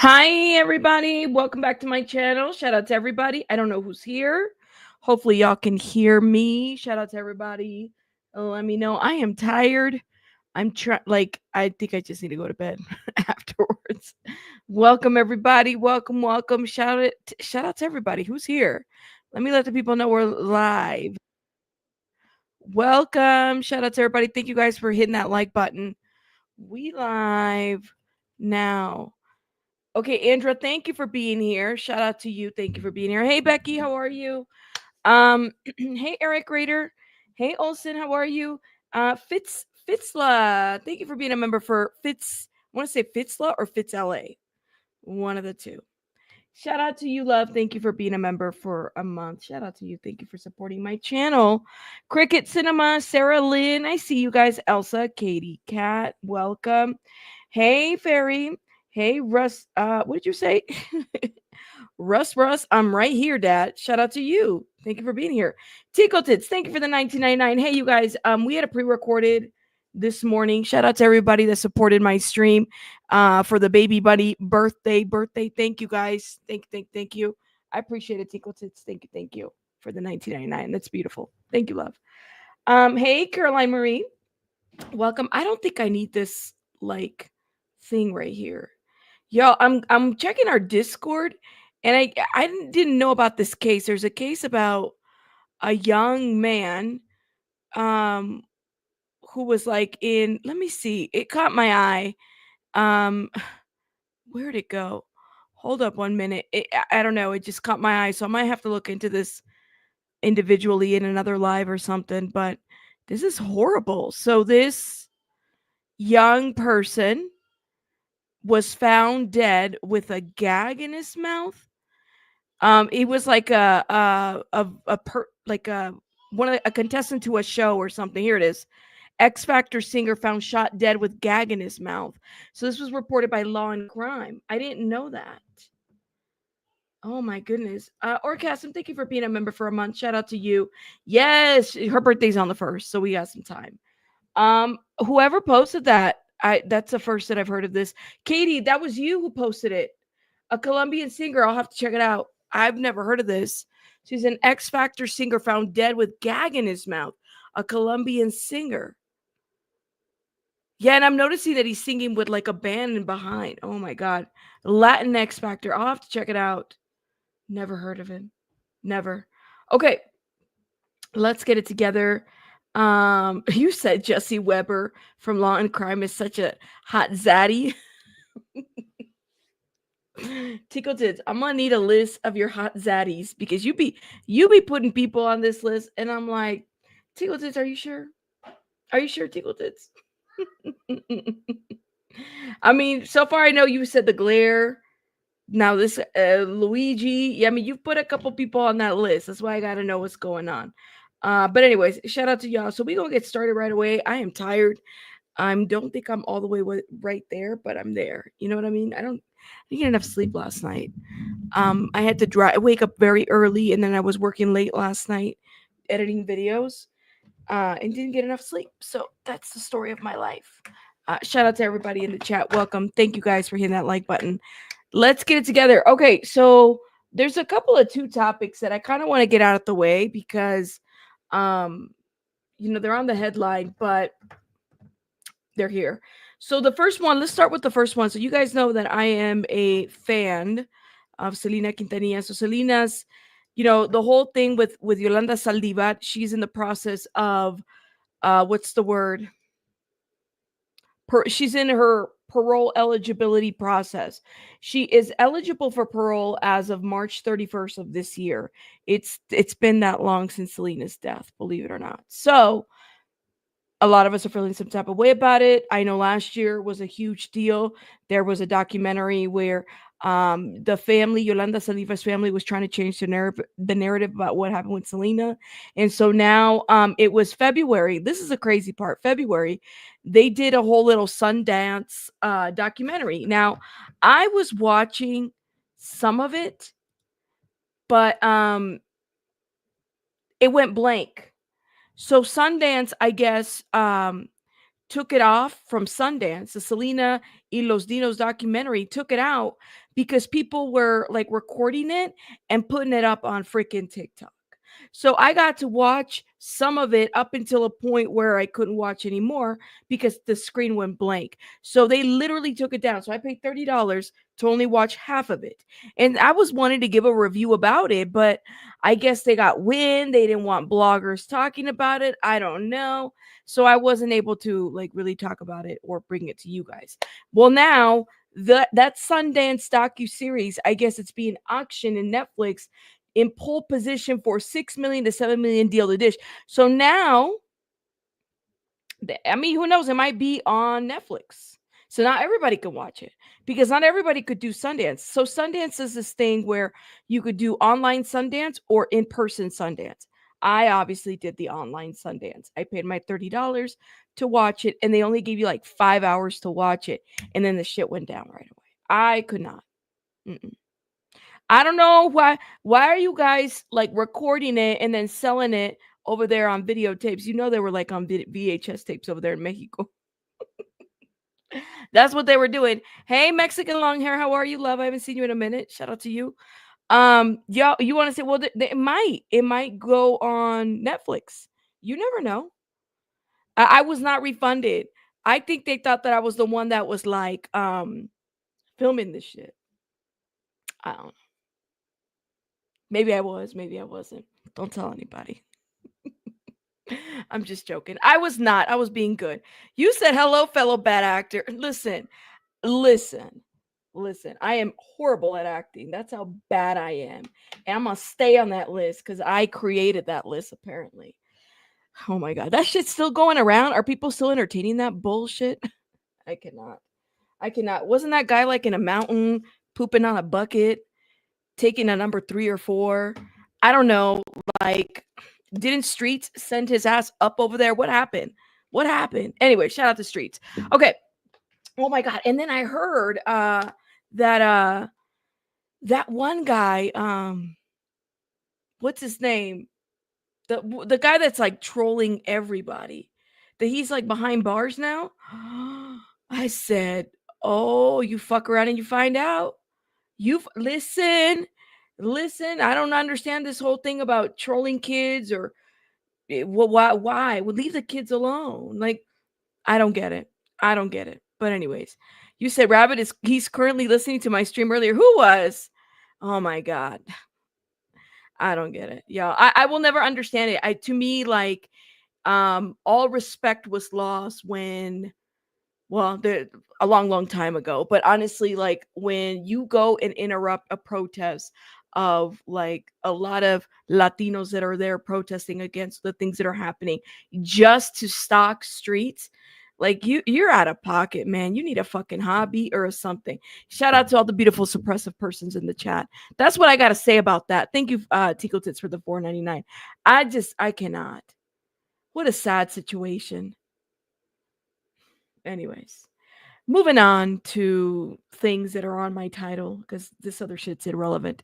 Hi, everybody. Welcome back to my channel. Shout out to everybody. I don't know who's here. Hopefully, y'all can hear me. Shout out to everybody. Let me know. I am tired. I think I just need to go to bed afterwards. Welcome, everybody. Welcome. Shout out to everybody who's here. Let me let the people know we're live. Welcome. Shout out to everybody. Thank you guys for hitting that like button. We live now. Okay, Andra, thank you for being here. Shout out to you. Thank you for being here. Hey, Becky, how are you? Hey, Eric Rader. Hey, Olson, how are you? Fitzla, thank you for being a member for Fitz. I want to say Fitzla or Fitz LA. One of the two. Shout out to you, love. Thank you for being a member for a month. Shout out to you. Thank you for supporting my channel. Cricket Cinema, Sarah Lynn. I see you guys. Elsa, Katie, Kat, welcome. Hey, Fairy. Hey, Russ. What did you say? Russ, I'm right here, Dad. Shout out to you. Thank you for being here. Tico Tits, thank you for the 1999. Hey, you guys. We had a pre-recorded this morning. Shout out to everybody that supported my stream for the baby bunny birthday. Thank you, guys. Thank you. I appreciate it, Tico Tits. Thank you for the 1999. That's beautiful. Thank you, love. Hey, Caroline Marie. Welcome. I don't think I need this like thing right here. Yo, I'm checking our Discord, and I didn't know about this case. There's a case about a young man um who was like in, let me see. It caught my eye. Um where'd it go? Hold up 1 minute. I don't know. It just caught my eye, so I might have to look into this individually in another live or something, but this is horrible. So this young person was found dead with a gag in his mouth. He was like a contestant to a show or something. Here it is. X Factor singer found shot dead with gag in his mouth. So this was reported by Law and Crime. I didn't know that. Oh my goodness. Orcasm, thank you for being a member for a month. Shout out to you. Yes, her birthday's on the 1st, so we got some time. Whoever posted that, that's the first that I've heard of this. Katie, that was you who posted it. A Colombian singer. I'll have to check it out. I've never heard of this. She's an X Factor singer found dead with gag in his mouth. A Colombian singer. Yeah, and I'm noticing that he's singing with like a band in behind. Oh my God. Latin X Factor. I'll have to check it out. Never heard of him. Never. Okay. Let's get it together. You said Jesse Weber from Law and Crime is such a hot zaddy. Tickle Tits, I'm gonna need a list of your hot zaddies because you be putting people on this list, and I'm like, Tickle Tits, are you sure? Are you sure, Tickle Tits? I mean, so far I know you said the Glare. Now this Luigi. Yeah, I mean, you've put a couple people on that list. That's why I gotta know what's going on. But anyways, shout out to y'all. So we gonna get started right away. I am tired. I don't think I'm all the way right there, but I'm there. You know what I mean? I didn't get enough sleep last night. I had to wake up very early, and then I was working late last night, editing videos, and didn't get enough sleep. So that's the story of my life. Shout out to everybody in the chat. Welcome. Thank you guys for hitting that like button. Let's get it together. Okay, so there's a couple of two topics that I kind of want to get out of the way because, they're on the headline, but they're here. So the first one, let's start with the first one. So you guys know that I am a fan of Selena Quintanilla. So Selena's, the whole thing with Yolanda Saldivar, she's in the process of, what's the word? She's in her parole eligibility process. She is eligible for parole as of March 31st of this year. It's been that long since Selena's death, believe it or not. So a lot of us are feeling some type of way about it. I know last year was a huge deal. There was a documentary where the family, Yolanda Saldivar's family, was trying to change the narrative about what happened with Selena. And so now it was February. This is a crazy part. February, they did a whole little Sundance documentary. Now, I was watching some of it, but it went blank. So Sundance, I guess, took it off from Sundance. The Selena y los Dinos documentary took it out because people were like recording it and putting it up on freaking TikTok. So I got to watch some of it up until a point where I couldn't watch anymore because the screen went blank. So they literally took it down. So I paid $30 to only watch half of it. And I was wanting to give a review about it, but I guess they got wind. They didn't want bloggers talking about it. I don't know. So I wasn't able to like really talk about it or bring it to you guys. Well, now that Sundance docu series, I guess it's being auctioned in Netflix in pole position for 6 million to 7 million deal to dish. So now, I mean, who knows? It might be on Netflix. So not everybody can watch it because not everybody could do Sundance. So Sundance is this thing where you could do online Sundance or in-person Sundance. I obviously did the online Sundance. I paid my $30 to watch it, and they only gave you like 5 hours to watch it, and then the shit went down right away. I could not. Mm-mm. I don't know why. Why are you guys like recording it and then selling it over there on videotapes? You know they were like on VHS tapes over there in Mexico. That's what they were doing. Hey, Mexican long hair, how are you, love? I haven't seen you in a minute. Shout out to you. Y'all, you want to say, well, it might go on Netflix. You never know. I was not refunded. I think they thought that I was the one that was like filming this shit. I don't know. Maybe I was, maybe I wasn't. Don't tell anybody. I'm just joking. I was not. I was being good. You said hello, fellow bad actor. Listen. I am horrible at acting. That's how bad I am. And I'm going to stay on that list because I created that list, apparently. Oh my God. That shit's still going around. Are people still entertaining that bullshit? I cannot. Wasn't that guy like in a mountain pooping on a bucket, taking a number 3 or 4? I don't know. Like, didn't Streets send his ass up over there? What happened? Anyway, shout out to Streets. Okay. Oh my God. And then I heard that that one guy, what's his name? The guy that's like trolling everybody. That he's like behind bars now. I said, "Oh, you fuck around and you find out. Listen. I don't understand this whole thing about trolling kids or why? Well, leave the kids alone. Like, I don't get it. But anyways, you said Rabbit he's currently listening to my stream earlier. Who was? Oh my God. I don't get it. Yeah, I will never understand it. To me, like, all respect was lost when, well, a long time ago. But honestly, like when you go and interrupt a protest of like a lot of Latinos that are there protesting against the things that are happening just to stock streets, like you're out of pocket, man. You need a fucking hobby or something. Shout out to all the beautiful suppressive persons in the chat. That's what I gotta say about that. Thank you, Tico Tits, for the $4.99. I cannot. What a sad situation. Anyways, moving on to things that are on my title because this other shit's irrelevant.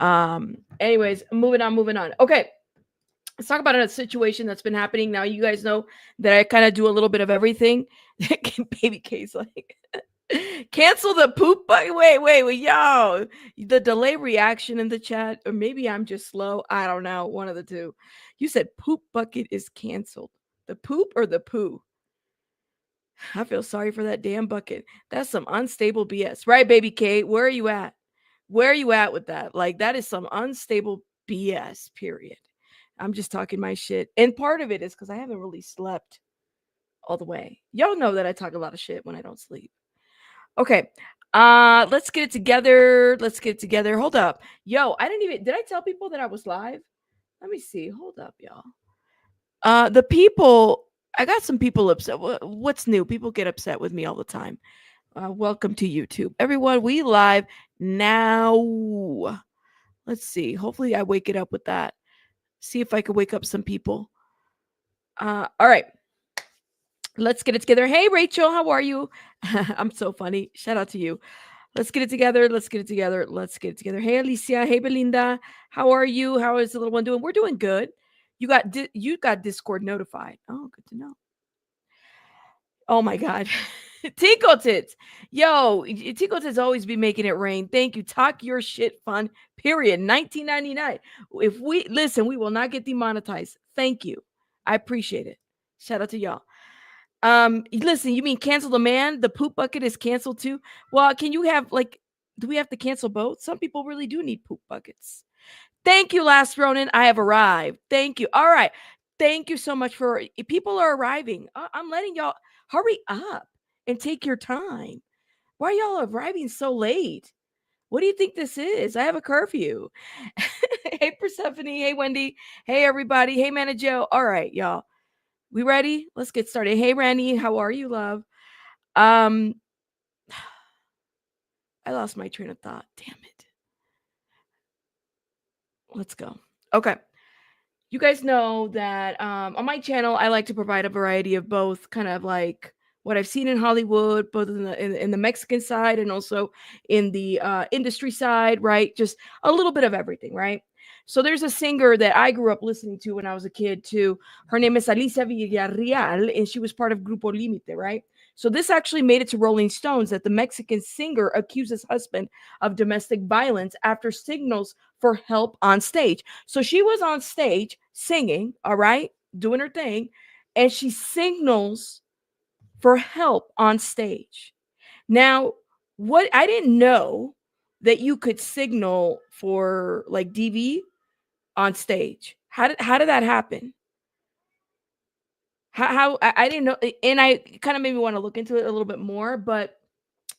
Anyways, moving on. Okay, let's talk about a situation that's been happening. Now, you guys know that I kind of do a little bit of everything. Baby K's like, cancel the poop bucket. Wait, yo, the delay reaction in the chat, or maybe I'm just slow. I don't know. One of the two. You said poop bucket is canceled. The poop or the poo? I feel sorry for that damn bucket. That's some unstable BS. Right, baby Kate? Where are you at? Where are you at with that? Like, that is some unstable BS, period. I'm just talking my shit. And part of it is because I haven't really slept all the way. Y'all know that I talk a lot of shit when I don't sleep. Okay. Let's get it together. Hold up. Yo, did I tell people that I was live? Let me see. Hold up, y'all. The people, I got some people upset. What's new? People get upset with me all the time. Welcome to YouTube. Everyone, we live now. Let's see. Hopefully I wake it up with that. See if I can wake up some people. All right. Let's get it together. Hey, Rachel, how are you? I'm so funny. Shout out to you. Let's get it together. Hey, Alicia. Hey, Belinda. How are you? How is the little one doing? We're doing good. You got Discord notified. Oh, good to know. Oh my God. Tico Tits. Yo, Tico Tits always be making it rain. Thank you. Talk your shit fun. Period. 1999. If we listen, we will not get demonetized. Thank you. I appreciate it. Shout out to y'all. Listen, you mean cancel the man? The poop bucket is canceled too? Well, can you have like do we have to cancel both? Some people really do need poop buckets. Thank you, Last Ronin. I have arrived. Thank you. All right. Thank you so much for people are arriving. I'm letting y'all hurry up and take your time. Why are y'all arriving so late? What do you think this is? I have a curfew. Hey, Persephone. Hey, Wendy. Hey, everybody. Hey, Mana Joe. All right, y'all. We ready? Let's get started. Hey, Randy. How are you, love? Um, I lost my train of thought. Damn it. Let's go. Okay. You guys know that on my channel, I like to provide a variety of both kind of like what I've seen in Hollywood, both in the Mexican side and also in the industry side, right? Just a little bit of everything, right? So there's a singer that I grew up listening to when I was a kid too. Her name is Alicia Villarreal, and she was part of Grupo Limite, right? So this actually made it to Rolling Stones that the Mexican singer accuses husband of domestic violence after signals for help on stage. So she was on stage singing, all right, doing her thing, and she signals for help on stage. Now, what I didn't know that you could signal for like DV on stage. How did that happen? How I didn't know, and I kind of made me want to look into it a little bit more, but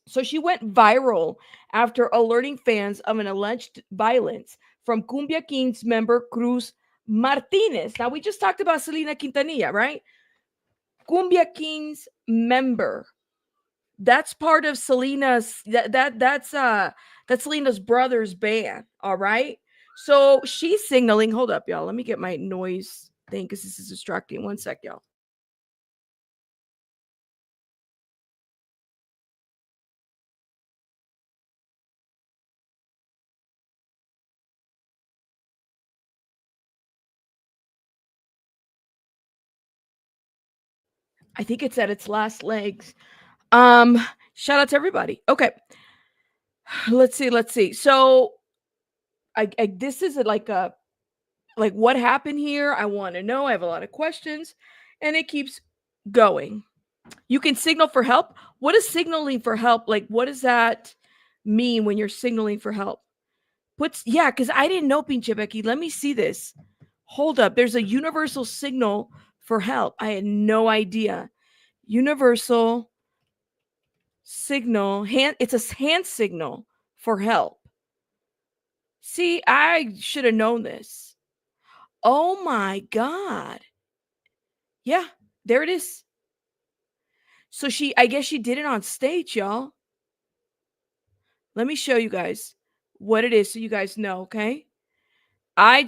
so she went viral after alerting fans of an alleged violence from Cumbia Kings member Cruz Martinez. Now we just talked about Selena Quintanilla, right? Cumbia Kings member. That's part of Selena's that's Selena's brother's band, all right? So she's signaling. Hold up, y'all. Let me get my noise thing because this is distracting. One sec, y'all. I think it's at its last legs. Shout out to everybody. Okay. Let's see. So I this is like a like what happened here? I want to know. I have a lot of questions. And it keeps going. You can signal for help. What is signaling for help? Like, what does that mean when you're signaling for help? Yeah, because I didn't know, Pinche Becky. Let me see this. Hold up. There's a universal signal for help. I had no idea. Universal signal hand. It's a hand signal for help. See, I should have known this. Oh my God. Yeah, there it is. So I guess she did it on stage, y'all. Let me show you guys what it is so you guys know, okay? I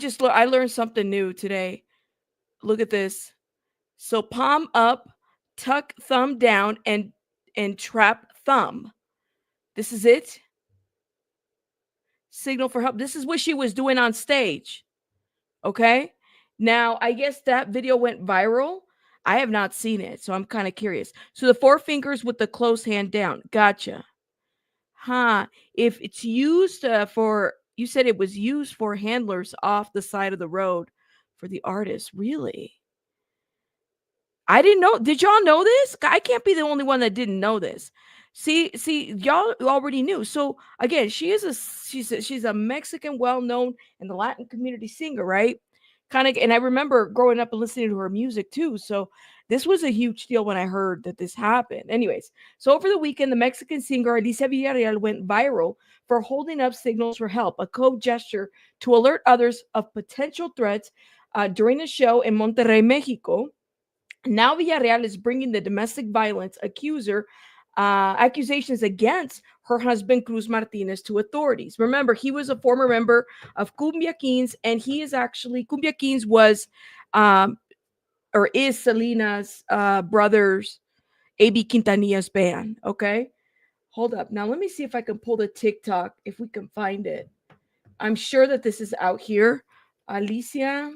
learned something new today. Look at this. So palm up, tuck thumb down and trap thumb. This is it. Signal for help. This is what she was doing on stage. Okay? Now, I guess that video went viral. I have not seen it, so I'm kind of curious. So the four fingers with the closed hand down. Gotcha. Huh. If it's used for, you said it was used for handlers off the side of the road for the artist. Really? I didn't know. Did y'all know this? I can't be the only one that didn't know this. See, y'all already knew. So again, she's a Mexican, well-known in the Latin community singer, right? Kind of, and I remember growing up and listening to her music too. So this was a huge deal when I heard that this happened. Anyways, so over the weekend, the Mexican singer Alicia Villarreal went viral for holding up signals for help, a code gesture to alert others of potential threats during a show in Monterrey, Mexico. Now Villarreal is bringing the domestic violence accusations against her husband Cruz Martinez to authorities. Remember, he was a former member of Cumbia Kings, and he is actually Cumbia Kings was or is Selena's brother's AB Quintanilla's band. Okay, hold up. Now let me see if I can pull the TikTok if we can find it. I'm sure that this is out here. Alicia,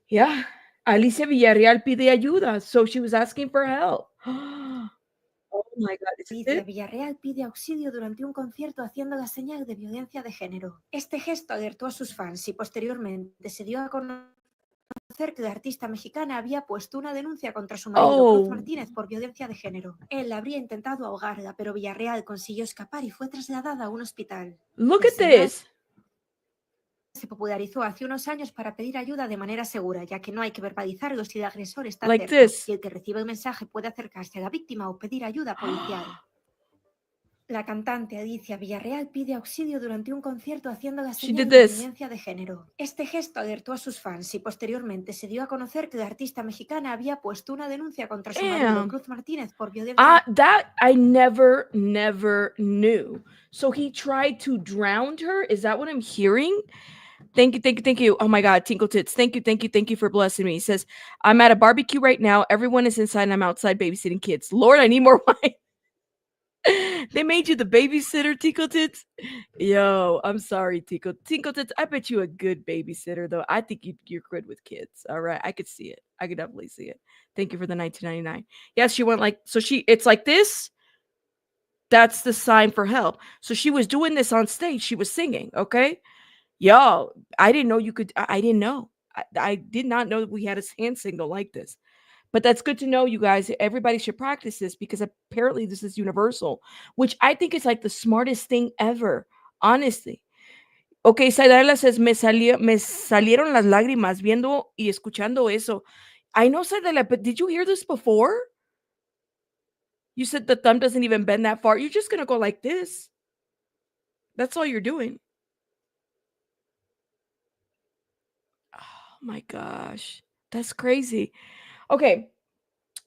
yeah. Alicia Villarreal pide ayuda, so she was asking for help. Oh my God, is this Alicia it? Villarreal pide auxilio durante un concierto haciendo la señal de violencia de género. Este gesto alertó a sus fans y posteriormente se dio a conocer que la artista mexicana había puesto una denuncia contra su marido Cruz Martínez por violencia de género. Él habría intentado ahogarla, pero Villarreal consiguió escapar y fue trasladada a un hospital. Look La at señal this. se popularizó hace unos años para pedir ayuda de manera segura, ya que no hay que verbalizarlo si el agresor está Like cerca, this. y el que recibe el mensaje puede acercarse a la víctima o pedir ayuda policial. La cantante Alicia Villarreal pide auxilio durante un concierto haciendo la She señal did de this. violencia de género. Este gesto alertó a sus fans y posteriormente se dio a conocer que la artista mexicana había puesto una denuncia contra su marido Damn. Cruz Martínez por violencia. That I never knew. So he tried to drown her? Is that what I'm hearing? Thank you. Oh my God, Tinkle Tits. Thank you for blessing me. He says, I'm at a barbecue right now. Everyone is inside and I'm outside babysitting kids. Lord, I need more wine. They made you the babysitter, Tinkle Tits. Yo, I'm sorry, Tinkle Tits. I bet you a good babysitter, though. I think you're good with kids. All right. I could see it. I could definitely see it. Thank you for the 1999. Yes, she went like, so it's like this. That's the sign for help. So she was doing this on stage. She was singing. Okay. Yo, I didn't know you could. I didn't know. I did not know that we had a hand signal like this. But that's good to know, you guys. Everybody should practice this because apparently this is universal, which I think is like the smartest thing ever, honestly. Okay, Saidala says, me salieron las lágrimas viendo y escuchando eso. I know, Saidala, but did you hear this before? You said the thumb doesn't even bend that far. You're just going to go like this. That's all you're doing. Oh my gosh. That's crazy. Okay.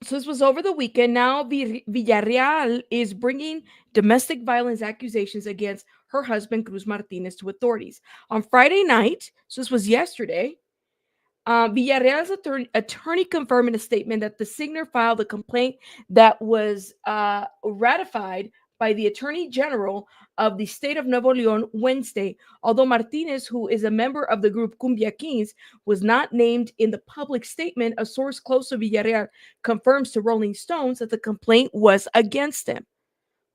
So this was over the weekend. Now Villarreal is bringing domestic violence accusations against her husband, Cruz Martinez, to authorities. On Friday night, so this was yesterday, Villarreal's attorney confirmed in a statement that the singer filed a complaint that was ratified by the Attorney General of the state of Nuevo León Wednesday, although Martinez, who is a member of the group Cumbia Kings, was not named in the public statement. A source close to Villarreal confirms to Rolling Stones that the complaint was against him.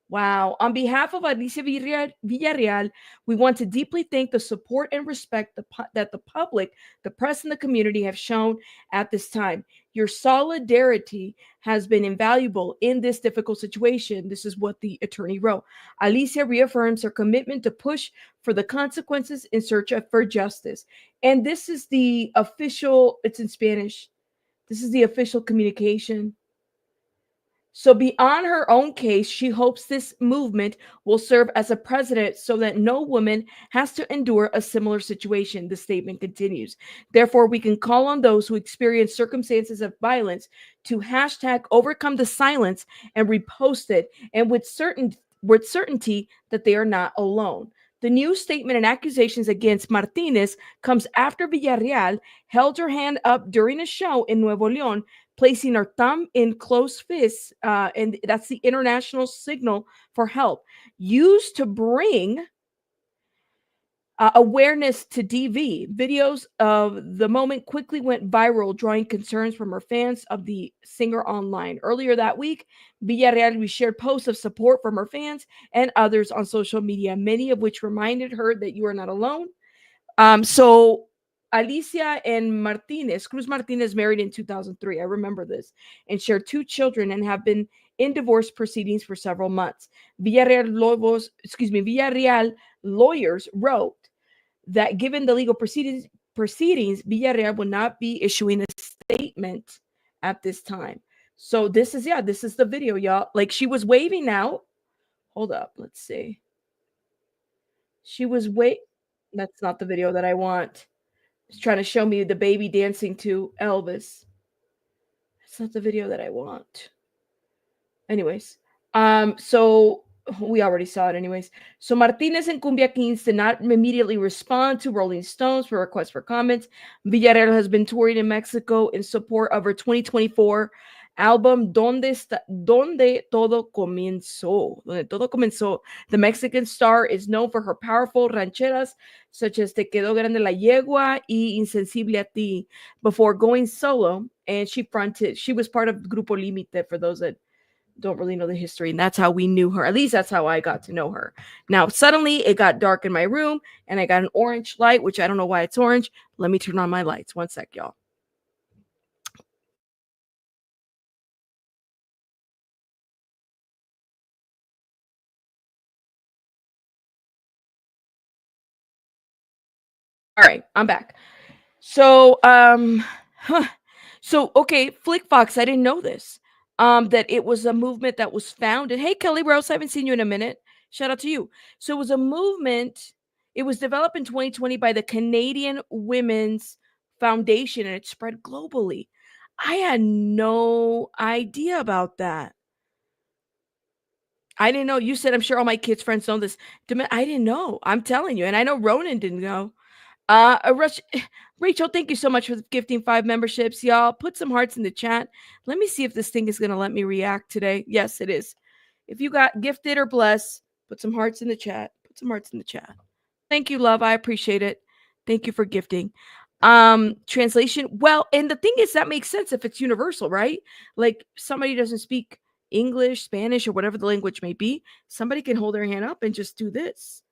Wow. On behalf of Alicia Villarreal, we want to deeply thank the support and respect that the public, the press, and the community have shown at this time. Your solidarity has been invaluable in this difficult situation. This is what the attorney wrote. Alicia reaffirms her commitment to push for the consequences in search for justice. And this is the official, it's in Spanish. This is the official communication. So, beyond her own case, she hopes this movement will serve as a precedent so that no woman has to endure a similar situation. The statement continues. Therefore, we can call on those who experience circumstances of violence to hashtag overcome the silence and repost it, and with certainty that they are not alone. The new statement and accusations against Martinez comes after Villarreal held her hand up during a show in Nuevo León, placing her thumb in closed fists, and that's the international signal for help, used to bring awareness to DV. Videos of the moment quickly went viral, drawing concerns from her fans of the singer online. Earlier that week, Villarreal shared posts of support from her fans and others on social media, many of which reminded her that you are not alone. So Alicia and Martinez, Cruz Martinez, married in 2003. I remember this, and shared two children and have been in divorce proceedings for several months. Villarreal lawyers wrote that given the legal proceedings, Villarreal will not be issuing a statement at this time. So this is the video, y'all. Like, she was waving out. Hold up, let's see. She was That's not the video that I want. It's trying to show me the baby dancing to Elvis. That's not the video that I want. Anyways, so we already saw it anyways. So Martinez and Cumbia Kings did not immediately respond to Rolling Stones for requests for comments. Villarreal has been touring in Mexico in support of her 2024 album Donde Todo Comenzó. Donde Todo Comenzó. The Mexican star is known for her powerful rancheras such as Te Quedó Grande la Yegua y Insensible a Ti before going solo. And she was part of Grupo Límite, for those that don't really know the history, and that's how we knew her. At least that's how I got to know her. Now suddenly it got dark in my room and I got an orange light, which I don't know why it's orange. Let me turn on my lights. One sec, y'all. All right, I'm back. So okay, Flick Fox, I didn't know this. That it was a movement that was founded. Hey, Kelly Rose, I haven't seen you in a minute. Shout out to you. So it was a movement. It was developed in 2020 by the Canadian Women's Foundation, and it spread globally. I had no idea about that. I didn't know. You said I'm sure all my kids' friends know this. I didn't know. I'm telling you, and I know Ronan didn't know. Rachel, thank you so much for gifting 5 memberships. Y'all, put some hearts in the chat. Let me see if this thing is going to let me react today. Yes, it is. If you got gifted or blessed, put some hearts in the chat. Put some hearts in the chat. Thank you, love. I appreciate it. Thank you for gifting. Translation. Well, and the thing is, that makes sense if it's universal, right? Like somebody doesn't speak English, Spanish, or whatever the language may be. Somebody can hold their hand up and just do this.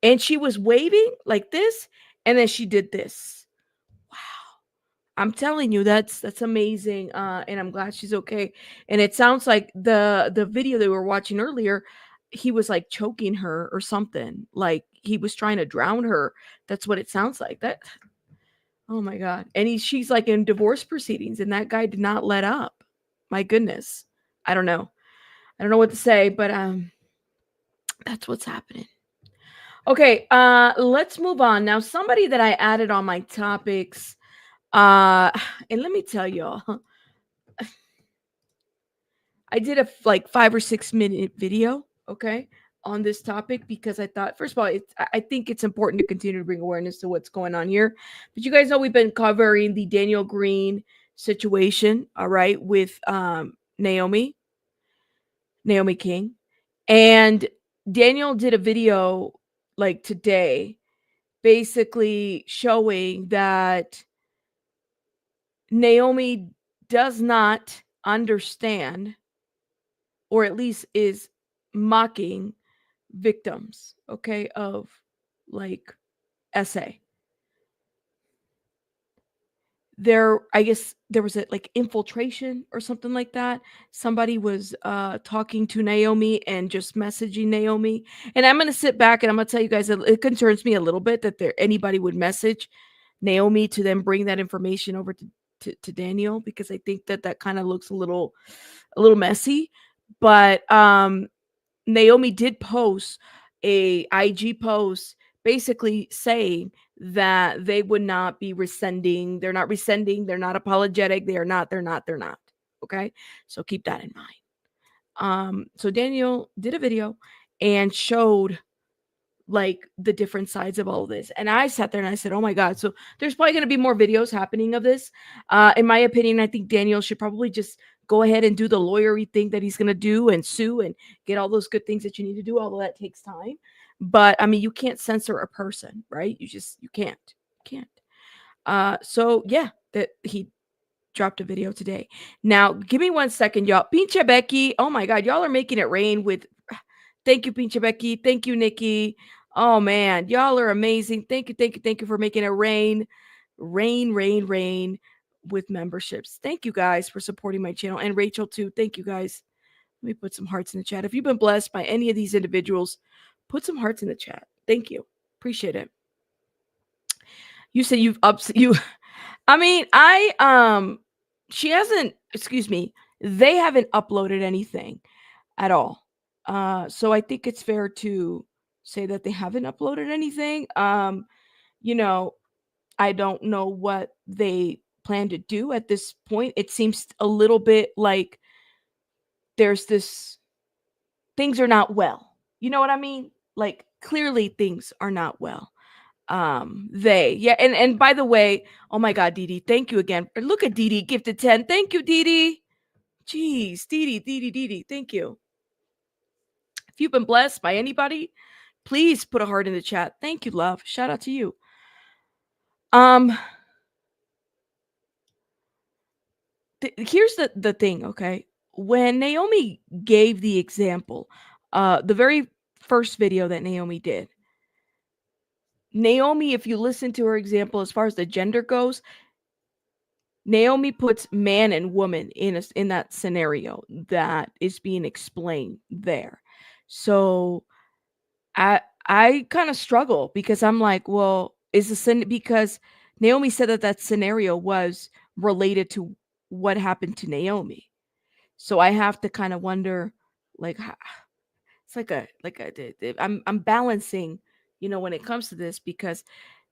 And she was waving like this, and then she did this. Wow. I'm telling you, that's amazing. And I'm glad she's okay. And it sounds like the video that we were watching earlier, he was like choking her or something. Like he was trying to drown her. That's what it sounds like. That oh my God. And she's like in divorce proceedings, and that guy did not let up. My goodness. I don't know. I don't know what to say, but that's what's happening. Okay, let's move on. Now, somebody that I added on my topics, and let me tell y'all, I did a like 5 or 6 minute video, okay, on this topic because I thought, first of all, I think it's important to continue to bring awareness to what's going on here. But you guys know we've been covering the Daniel Greene situation, all right, with Naomi King, and Daniel did a video like today basically showing that Naomi does not understand, or at least is mocking victims, okay, of like SA. I guess there was a like infiltration or something like that. Somebody was talking to Naomi and just messaging Naomi. And I'm gonna sit back and I'm gonna tell you guys that it concerns me a little bit that anybody would message Naomi to then bring that information over to Daniel, because I think that kind of looks a little messy. But Naomi did post a IG post basically saying that they would not be rescinding. They're not rescinding. They're not apologetic. They're not. Okay. So keep that in mind. So Daniel did a video and showed like the different sides of all of this. And I sat there and I said, oh my God. So there's probably going to be more videos happening of this. In my opinion, I think Daniel should probably just go ahead and do the lawyery thing that he's going to do and sue and get all those good things that you need to do, although that takes time. But I mean, you can't censor a person, right? You can't. So yeah, that he dropped a video today. Now, give me 1 second, y'all. Pinche Becky. Oh my God, y'all are making it rain with. Thank you, Pinche Becky. Thank you, Nikki. Oh man, y'all are amazing. Thank you for making it rain with memberships. Thank you guys for supporting my channel, and Rachel too. Thank you guys. Let me put some hearts in the chat. If you've been blessed by any of these individuals, put some hearts in the chat. Thank you. Appreciate it. You said I mean, she hasn't, excuse me, they haven't uploaded anything at all. So I think it's fair to say that they haven't uploaded anything. You know, I don't know what they plan to do at this point. It seems a little bit like there's this, things are not well. You know what I mean? Like clearly things are not well. And by the way, oh my God, Dee Dee, thank you again. Look at Dee Dee gifted 10. Thank you, Dee Dee. Jeez, Dee, thank you. If you've been blessed by anybody, please put a heart in the chat. Thank you, love. Shout out to you. Here's the thing, okay? When Naomi gave the example, the very first video that Naomi did, Naomi, if you listen to her example as far as the gender goes, Naomi puts man and woman in that scenario that is being explained there. So I kind of struggle because I'm like, well, is the because Naomi said that scenario was related to what happened to Naomi. So I have to kind of wonder, like, it's I'm balancing, when it comes to this, because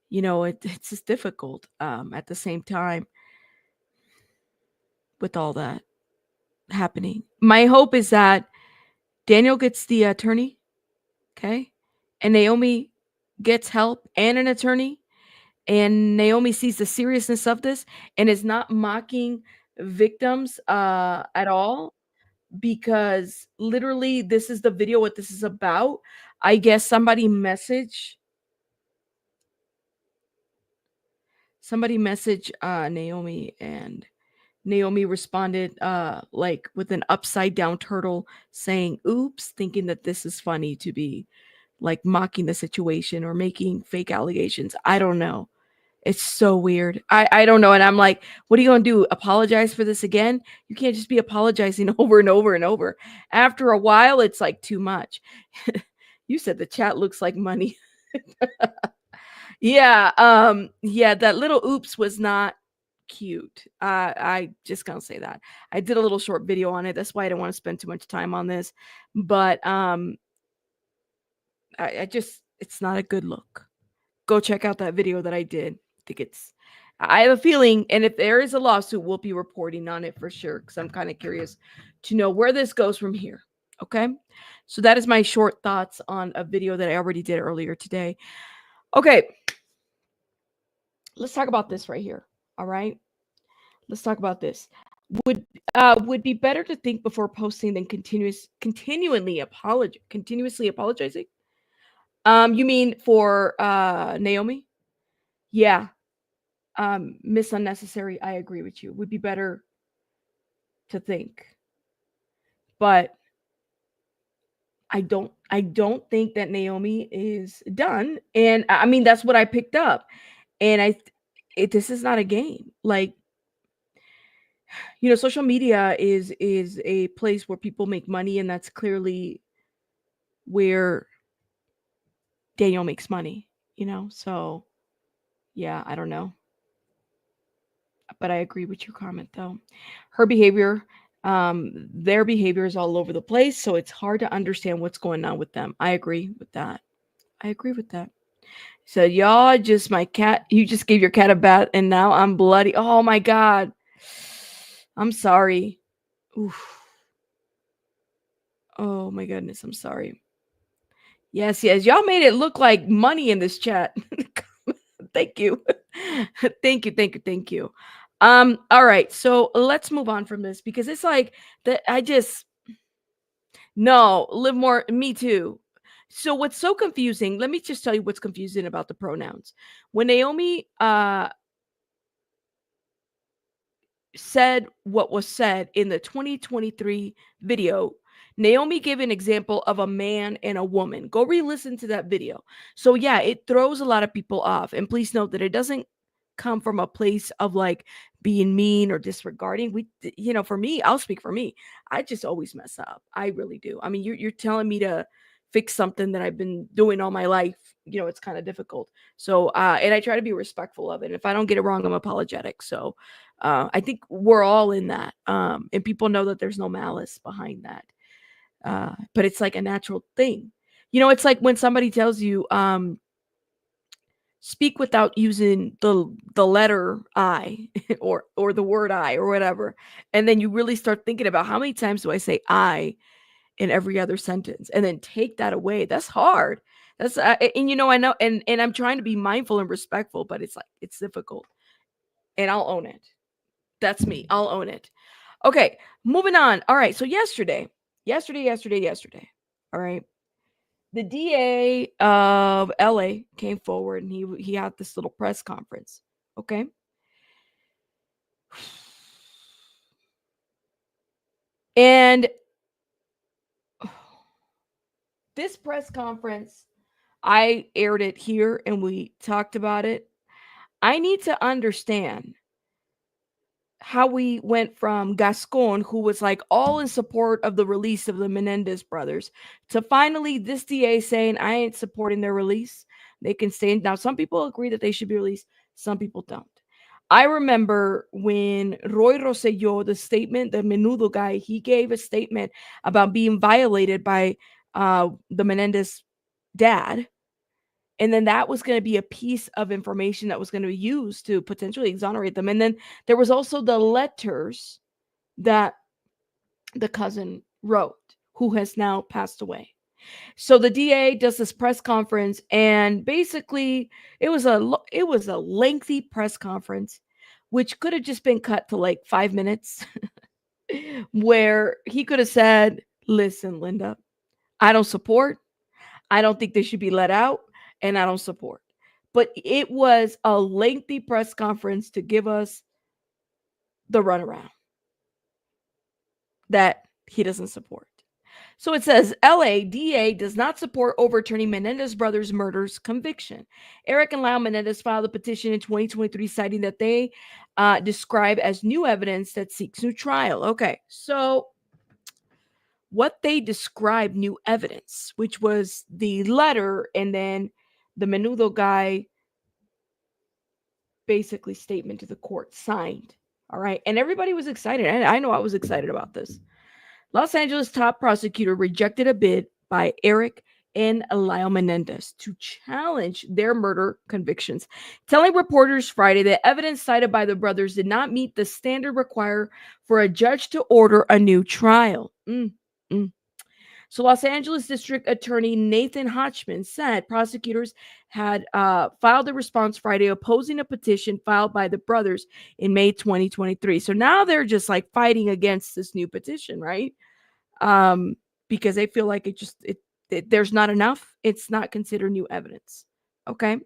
it's just difficult at the same time with all that happening. My hope is that Daniel gets the attorney, okay, and Naomi gets help and an attorney, and Naomi sees the seriousness of this and is not mocking victims at all, because literally this is the video, what this is about. I guess somebody messaged Naomi, and Naomi responded like with an upside down turtle saying oops, thinking that this is funny to be like mocking the situation or making fake allegations. I don't know. It's so weird. I don't know. And I'm like, what are you going to do? Apologize for this again? You can't just be apologizing over and over and over. After a while, it's like too much. You said the chat looks like money. Yeah. Yeah, that little oops was not cute. I just gonna say that. I did a little short video on it. That's why I don't want to spend too much time on this. But I just, it's not a good look. Go check out that video that I did. I have a feeling, and if there is a lawsuit, we'll be reporting on it for sure, because I'm kind of curious to know where this goes from here. Okay, so that is my short thoughts on a video that I already did earlier today. Okay, let's talk about this right here. All right, let's talk about this. Would be better to think before posting than continuously apologizing. You mean for Naomi? Yeah. Miss unnecessary. I agree with you. Would be better to think, but I don't think that Naomi is done. And I mean, that's what I picked up. And this is not a game. Like, social media is a place where people make money, and that's clearly where Daniel makes money, so yeah, I don't know. But I agree with your comment, though. Her behavior, their behavior is all over the place, so it's hard to understand what's going on with them. I agree with that. So y'all, just my cat, you just gave your cat a bath and now I'm bloody. Oh my God. I'm sorry. Oof. Oh my goodness, I'm sorry. Yes, y'all made it look like money in this chat. Thank you. Thank you. All right, so let's move on from this, because it's like that no, live more, me too. So what's so confusing, let me just tell you what's confusing about the pronouns. When Naomi said what was said in the 2023 video, Naomi gave an example of a man and a woman. Go re-listen to that video. So yeah, it throws a lot of people off. And please note that it doesn't come from a place of like being mean or disregarding. For me, I'll speak for me. I just always mess up. I really do. I mean, you're telling me to fix something that I've been doing all my life. It's kind of difficult. So, and I try to be respectful of it. If I don't get it wrong, I'm apologetic. So, I think we're all in that. And people know that there's no malice behind that. But it's like a natural thing. It's like when somebody tells you, speak without using the letter I or the word I or whatever. And then you really start thinking about how many times do I say I in every other sentence, and then take that away. That's hard. That's and I know, and I'm trying to be mindful and respectful, but it's difficult. And I'll own it. That's me. I'll own it. Okay, moving on. All right, so yesterday. All right, the DA of LA came forward and he had this little press conference. Okay. And this press conference, I aired it here and we talked about it. I need to understand how we went from Gascon, who was like all in support of the release of the Menendez brothers, to finally this DA saying, I ain't supporting their release. They can stay. Now, some people agree that they should be released, some people don't. I remember when Roy Rosselló, the Menudo guy, he gave a statement about being violated by the Menendez dad. And then that was going to be a piece of information that was going to be used to potentially exonerate them. And then there was also the letters that the cousin wrote, who has now passed away. So the DA does this press conference, and basically it was a lengthy press conference, which could have just been cut to like 5 minutes, where he could have said, "Listen, Linda, I don't support. I don't think they should be let out, and I don't support." But it was a lengthy press conference to give us the runaround that he doesn't support. So it says, LA DA does not support overturning Menendez brothers' murders conviction. Erik and Lyle Menendez filed a petition in 2023 citing that they describe as new evidence that seeks new trial. Okay, so what they describe new evidence, which was the letter and then the Menudo guy basically statement to the court signed. All right. And everybody was excited. I know I was excited about this. Los Angeles top prosecutor rejected a bid by Erik and Lyle Menendez to challenge their murder convictions, telling reporters Friday that evidence cited by the brothers did not meet the standard required for a judge to order a new trial. So Los Angeles District Attorney Nathan Hochman said prosecutors had filed a response Friday opposing a petition filed by the brothers in May 2023. So now they're just like fighting against this new petition, right? Because they feel like there's not enough. It's not considered new evidence. Okay.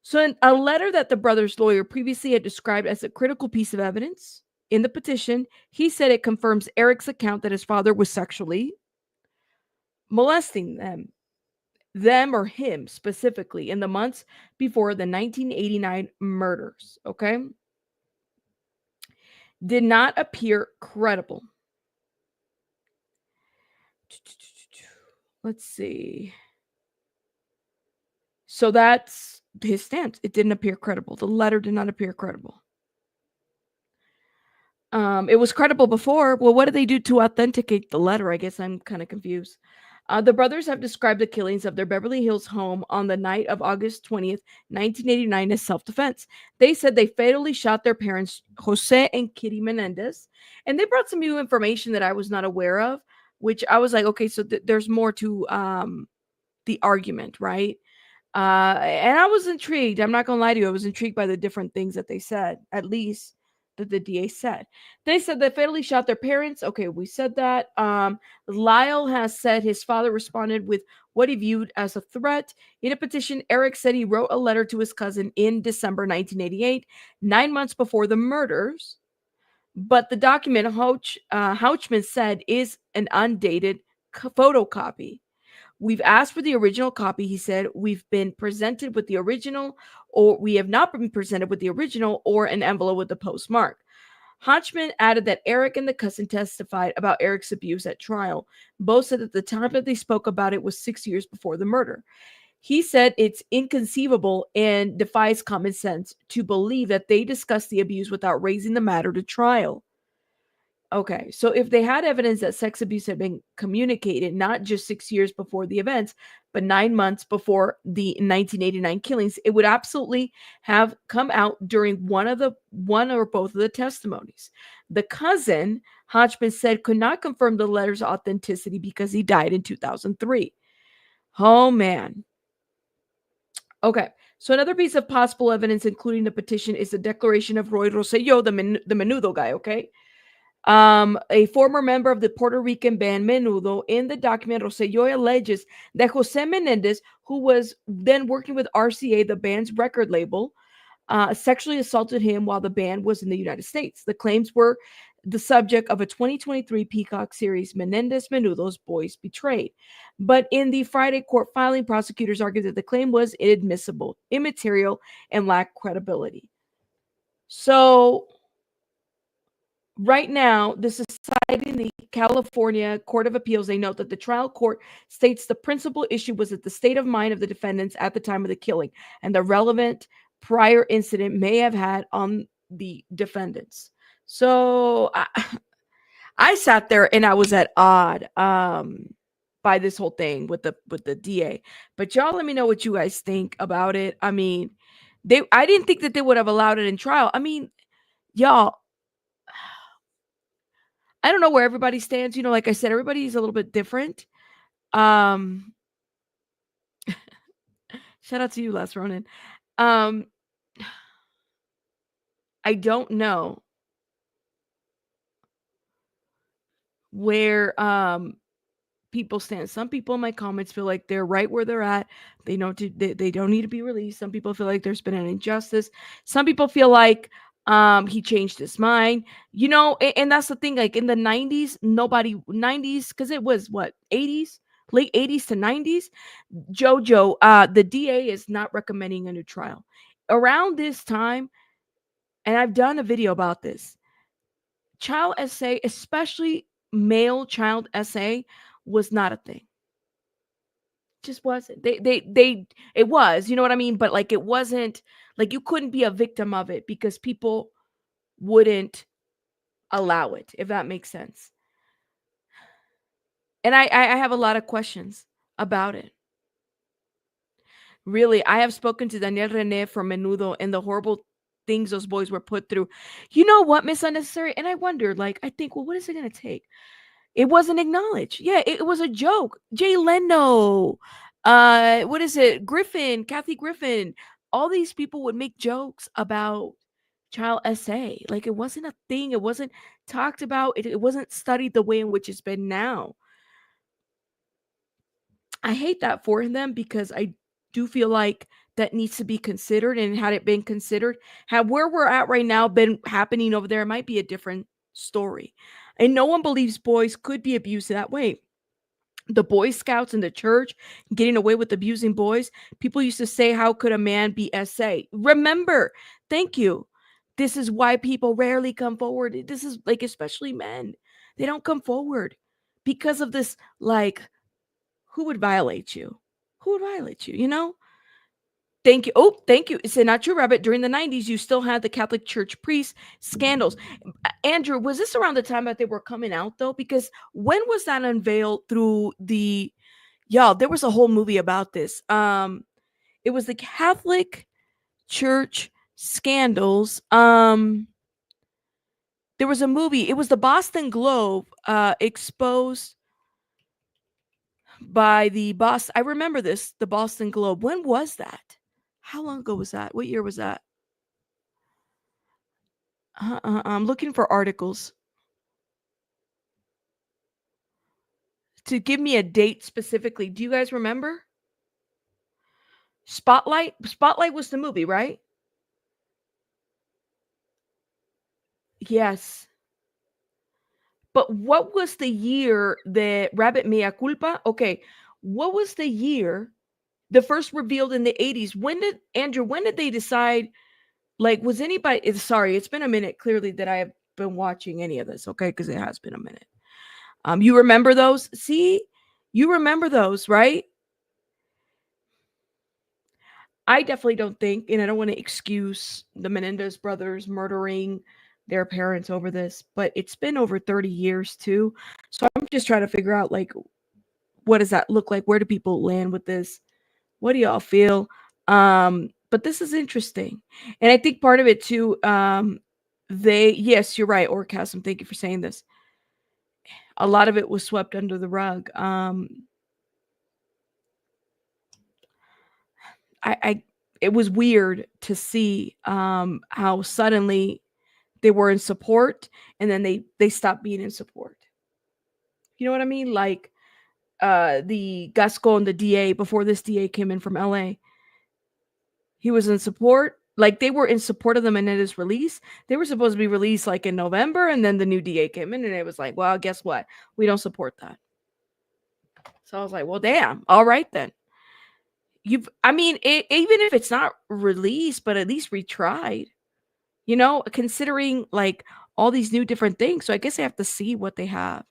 So in a letter that the brothers' lawyer previously had described as a critical piece of evidence in the petition, he said it confirms Erik's account that his father was sexually molesting them or him specifically in the months before the 1989 murders. Okay. Did not appear credible. Let's see. So that's his stance. It didn't appear credible. The letter did not appear credible. It was credible before. Well, what did they do to authenticate the letter? I guess I'm kind of confused. The brothers have described the killings of their Beverly Hills home on the night of August 20th, 1989 as self-defense. They said they fatally shot their parents, Jose and Kitty Menendez, and they brought some new information that I was not aware of, which I was like, okay, so there's more to the argument, right? And I was intrigued. I'm not going to lie to you. I was intrigued by the different things that they said, at least that the DA said. They said they fatally shot their parents. Okay, we said that. Lyle has said his father responded with what he viewed as a threat. In a petition, Erik said he wrote a letter to his cousin in December 1988, 9 months before the murders. But the document Houchman said is an undated photocopy. We've asked for the original copy, he said. We've been presented with the original, or we have not been presented with the original or an envelope with the postmark. Hochman added that Erik and the cousin testified about Erik's abuse at trial. Both said that the time that they spoke about it was 6 years before the murder. He said it's inconceivable and defies common sense to believe that they discussed the abuse without raising the matter to trial. Okay, so if they had evidence that sex abuse had been communicated not just 6 years before the events, but 9 months before the 1989 killings, it would absolutely have come out during one or both of the testimonies. The cousin, Hodgman said, could not confirm the letter's authenticity because he died in 2003. Oh, man. Okay, so another piece of possible evidence, including the petition, is the declaration of Roy Rosselló, the Menudo guy, okay? A former member of the Puerto Rican band Menudo, in the document, Rosselló alleges that Jose Menendez, who was then working with RCA, the band's record label, sexually assaulted him while the band was in the United States. The claims were the subject of a 2023 Peacock series, Menendez Menudo's Boys Betrayed. But in the Friday court filing, prosecutors argued that the claim was inadmissible, immaterial, and lacked credibility. So right now, this is citing the California Court of Appeals. They note that the trial court states the principal issue was that the state of mind of the defendants at the time of the killing and the relevant prior incident may have had on the defendants. So I sat there and I was at odd by this whole thing with the DA. But y'all let me know what you guys think about it. I mean, I didn't think that they would have allowed it in trial. I mean, y'all, I don't know where everybody stands. You know, like I said, everybody's a little bit different. Shout out to you, Les Ronan. I don't know where people stand. Some people in my comments feel like they're right where they're at. They they don't need to be released. Some people feel like there's been an injustice. Some people feel like he changed his mind. You know, and that's the thing. Like in the 90s, 90s, because it was what, 80s, late 80s to 90s. Jojo, the DA is not recommending a new trial. Around this time, and I've done a video about this, child SA, especially male child SA, was not a thing. Just wasn't. It was, you know what I mean? But like it wasn't, like you couldn't be a victim of it because people wouldn't allow it, if that makes sense. And I have a lot of questions about it. Really, I have spoken to Daniel Rene from Menudo and the horrible things those boys were put through. You know what, Miss Unnecessary? And I wondered, like, I think, well, what is it going to take? It wasn't acknowledged. Yeah, it was a joke. Jay Leno, what is it? Griffin, Kathy Griffin. All these people would make jokes about child SA. Like it wasn't a thing. It wasn't talked about. It wasn't studied the way in which it's been now. I hate that for them because I do feel like that needs to be considered. And had it been considered, had where we're at right now been happening over there, it might be a different story. And no one believes boys could be abused that way. The Boy Scouts in the church getting away with abusing boys. People used to say, how could a man be SA? Remember, thank you. This is why people rarely come forward. This is like, especially men, they don't come forward because of this. Like, who would violate you? Who would violate you? You know? Thank you. Oh, thank you. It's a not true, Rabbit. During the 90s, you still had the Catholic Church priest scandals. Andrew, was this around the time that they were coming out, though? Because when was that unveiled through the... Y'all, there was a whole movie about this. It was the Catholic Church scandals. There was a movie. It was the Boston Globe exposed by the boss. I remember this, the Boston Globe. When was that? How long ago was that? What year was that? I'm looking for articles to give me a date specifically. Do you guys remember? Spotlight? Spotlight was the movie, right? Yes. But what was the year that Rabbit Mea Culpa? Okay. What was the year the first revealed in the 80s? When did they decide? Like, was anybody, sorry, it's been a minute clearly that I have been watching any of this, okay? Because it has been a minute. You remember those? See, you remember those, right? I definitely don't think, and I don't want to excuse the Menendez brothers murdering their parents over this, but it's been over 30 years too. So I'm just trying to figure out, like, what does that look like? Where do people land with this? What do y'all feel? But this is interesting. And I think part of it too, yes, you're right, Orcasm. Thank you for saying this. A lot of it was swept under the rug. It was weird to see how suddenly they were in support, and then they stopped being in support. You know what I mean? Like the Gascon, the DA, before this DA came in from LA, he was in support. Like they were in support of the Menendez release. They were supposed to be released like in November, and then the new DA came in, and it was like, well, guess what? We don't support that. So I was like, well, damn. All right then. I mean, even if it's not released, but at least retried. You know, considering like all these new different things. So I guess I have to see what they have.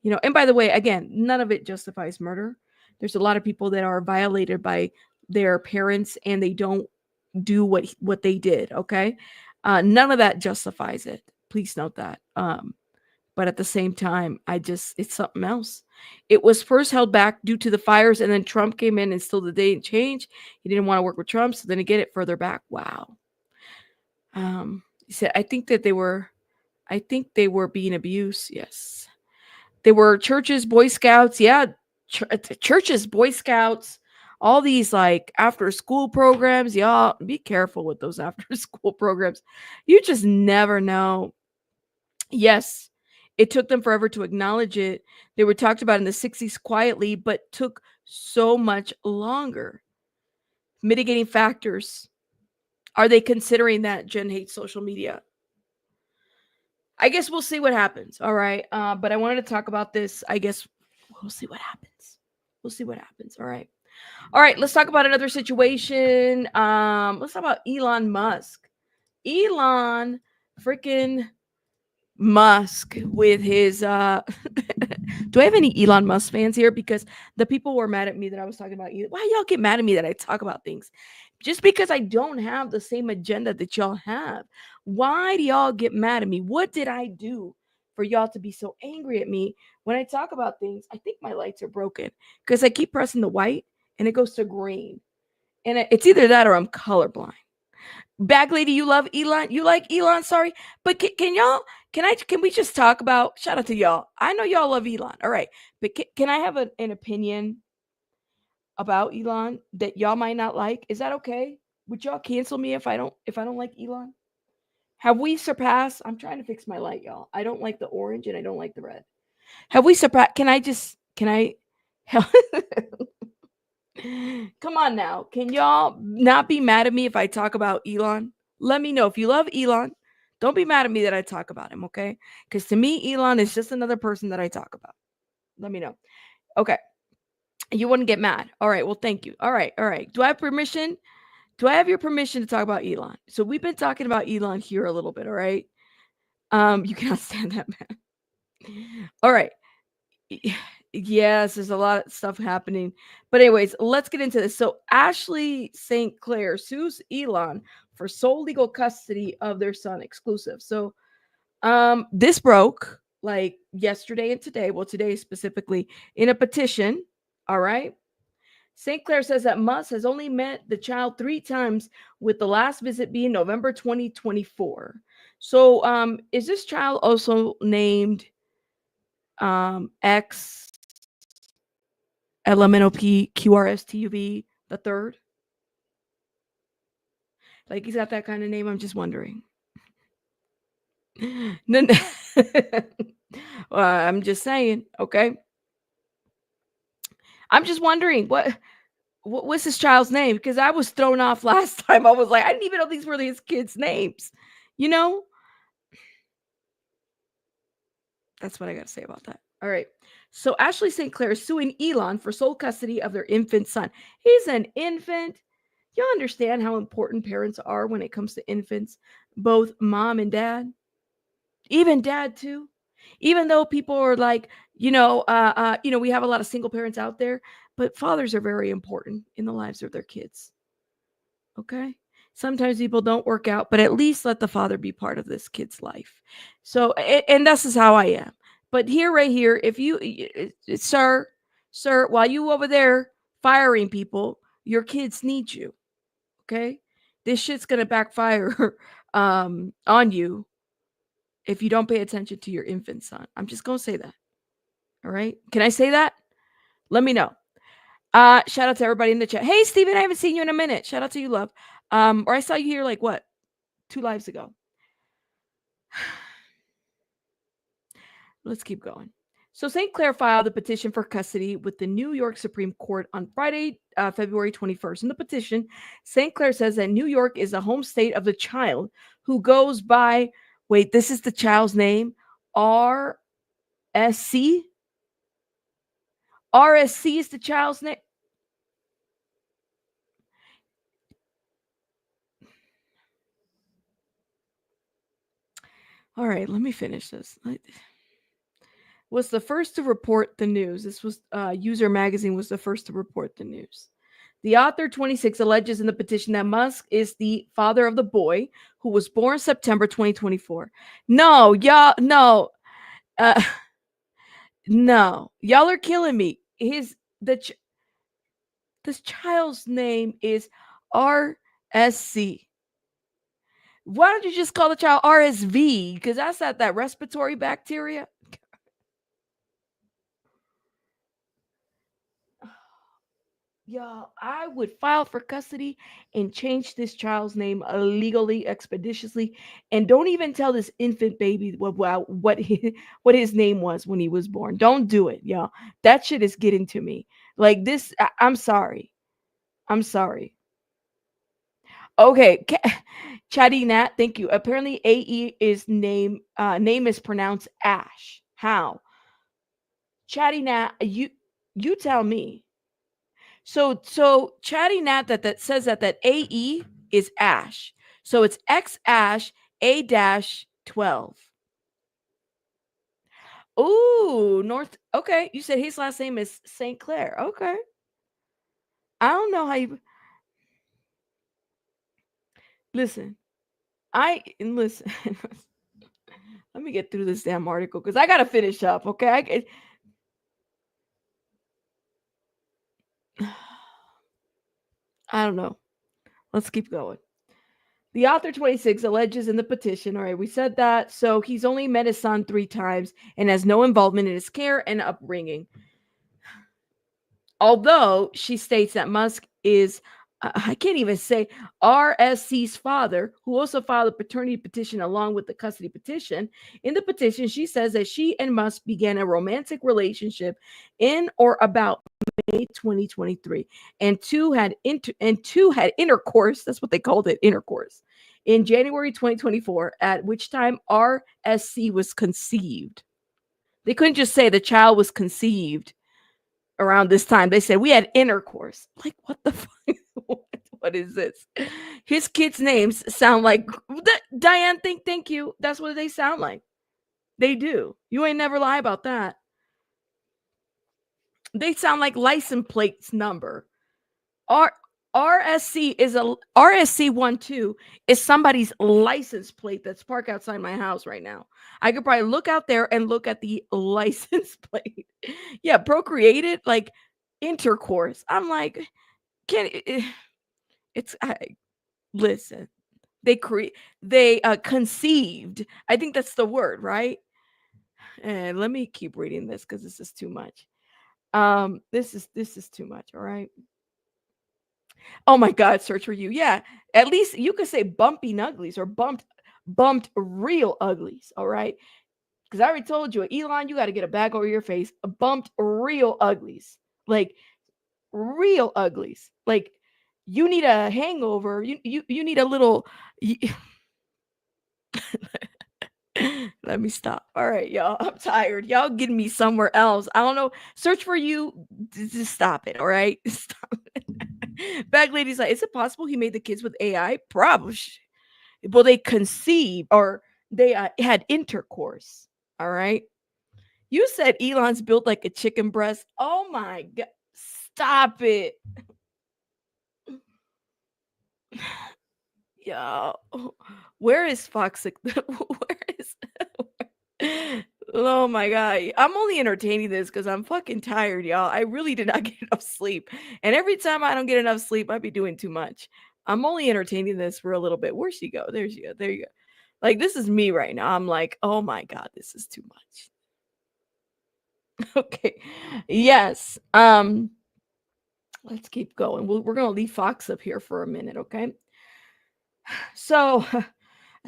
You know, and by the way, again, none of it justifies murder. There's a lot of people that are violated by their parents and they don't do what they did. Okay, none of that justifies it. Please note that. But at the same time, it's something else. It was first held back due to the fires, and then Trump came in and still the didn't change. He didn't want to work with Trump, so then he get it further back. Wow. He said, I think they were being abused. Yes. They were churches, Boy Scouts. Yeah. Churches, Boy Scouts, all these like after school programs. Y'all be careful with those after school programs. You just never know. Yes. It took them forever to acknowledge it. They were talked about in the 60s quietly, but took so much longer. Mitigating factors. Are they considering that Jen hates social media? I guess we'll see what happens. All right. But I wanted to talk about this. I guess we'll see what happens. We'll see what happens. All right. All right. Let's talk about another situation. Let's talk about Elon Musk. Elon freaking Musk with his do I have any Elon Musk fans here? Because the people were mad at me that I was talking about Elon. Why y'all get mad at me that I talk about things? Just because I don't have the same agenda that y'all have. Why do y'all get mad at me? What did I do for y'all to be so angry at me when I talk about things? I think my lights are broken because I keep pressing the white and it goes to green. And it's either that or I'm colorblind. Bag lady, you love Elon. You like Elon, sorry. But can we just talk about, shout out to y'all. I know y'all love Elon. All right. But can I have an opinion about Elon that y'all might not like? Is that okay? Would y'all cancel me if I don't like Elon? Have we surpassed? I'm trying to fix my light, y'all. I don't like the orange and I don't like the red. Have we surpassed? Can I Come on now. Can y'all not be mad at me if I talk about Elon? Let me know. If you love Elon, don't be mad at me that I talk about him, okay? Because to me, Elon is just another person that I talk about. Let me know. Okay. You wouldn't get mad. All right. Well, thank you. All right. All right. Do I have permission? Do I have your permission to talk about Elon? So we've been talking about Elon here a little bit, all right? You cannot stand that man. All right. Yes, there's a lot of stuff happening. But anyways, let's get into this. So Ashley St. Clair sues Elon for sole legal custody of their son exclusive. So this broke like yesterday and today. Well, today specifically in a petition. All right. St. Clair says that Musk has only met the child 3 times, with the last visit being November 2024. So is this child also named X LMNOP QRSTUV the third? Like he's got that kind of name. I'm just wondering. No, no. I'm just saying. Okay. I'm just wondering what's this child's name, because I was thrown off last time. I was like, I didn't even know these were his kids' names. You know. That's what I got to say about that. All right. So Ashley St. Clair is suing Elon for sole custody of their infant son. He's an infant. You understand how important parents are when it comes to infants, both mom and dad, even dad too. Even though people are like, we have a lot of single parents out there, but fathers are very important in the lives of their kids. Okay. Sometimes people don't work out, but at least let the father be part of this kid's life. So, and this is how I am. But here, right here, if you, sir, while you over there firing people, your kids need you. Okay. This shit's going to backfire on you if you don't pay attention to your infant son. I'm just going to say that. All right. Can I say that? Let me know. Shout out to everybody in the chat. Hey, Steven, I haven't seen you in a minute. Shout out to you, love. Or I saw you here like what? 2 lives ago. Let's keep going. So St. Clair filed a petition for custody with the New York Supreme Court on Friday, February 21st. In the petition, St. Clair says that New York is the home state of the child who goes by, wait, this is the child's name, RSC? RSC is the child's name. All right, let me finish this. Was the first to report the news. This was User Magazine was the first to report the news. The author, 26, alleges in the petition that Musk is the father of the boy who was born September 2024. No, y'all, no. No. Y'all are killing me. This child's name is RSC. Why don't you just call the child RSV? Because that's that respiratory bacteria. Y'all, I would file for custody and change this child's name legally, expeditiously, and don't even tell this infant baby what his name was when he was born. Don't do it, y'all. That shit is getting to me. Like this, I'm sorry. I'm sorry. Okay, Chatty Nat, thank you. Apparently, AE is name is pronounced Ash. How? Chatty Nat, you tell me. So Chatty Nat that says that AE is Ash. So it's X Ash A-12. Ooh, North. Okay, you said his last name is St. Clair. Okay. I don't know how you listen. Listen. Let me get through this damn article because I gotta finish up. Okay. I don't know. Let's keep going. The author, 26, alleges in the petition, all right, we said that. So he's only met his son 3 times and has no involvement in his care and upbringing. Although she states that Musk is, I can't even say, RSC's father, who also filed a paternity petition along with the custody petition. In the petition, she says that she and Musk began a romantic relationship in or about May 2023, and two had intercourse. That's what they called it, intercourse, in January 2024, at which time RSC was conceived. They couldn't just say the child was conceived around this time. They said we had intercourse. Like, what the fuck? What is this? His kids' names sound like Diane. Thank you. That's what they sound like. They do. You ain't never lie about that. They sound like license plates number. RSC is a RSC 12 is somebody's license plate that's parked outside my house right now. I could probably look out there and look at the license plate. Yeah, procreated, like intercourse. I'm like, listen. They conceived. I think that's the word, right? And let me keep reading this because this is too much. This is too much. All right. Oh my God, search for you. Yeah, at least you could say bumpy nuglies or bumped real uglies. All right, because I already told you, Elon, you got to get a bag over your face. Bumped real uglies, like real uglies. Like you need a hangover. You need a little. Let me stop. All right, y'all. I'm tired. Y'all getting me somewhere else. I don't know. Search for you. Just stop it. All right. Stop it. Bag lady's like, is it possible he made the kids with AI? Probably. Well, they conceived or they had intercourse. All right. You said Elon's built like a chicken breast. Oh my God. Stop it. Yo, where is Fox? Where is? Oh my God. I'm only entertaining this because I'm fucking tired, y'all. I really did not get enough sleep. And every time I don't get enough sleep, I be doing too much. I'm only entertaining this for a little bit. Where'd she go? There she go. There you go. Like, this is me right now. I'm like, oh my God, this is too much. Okay. Yes. Let's keep going. We're gonna leave Fox up here for a minute, okay? So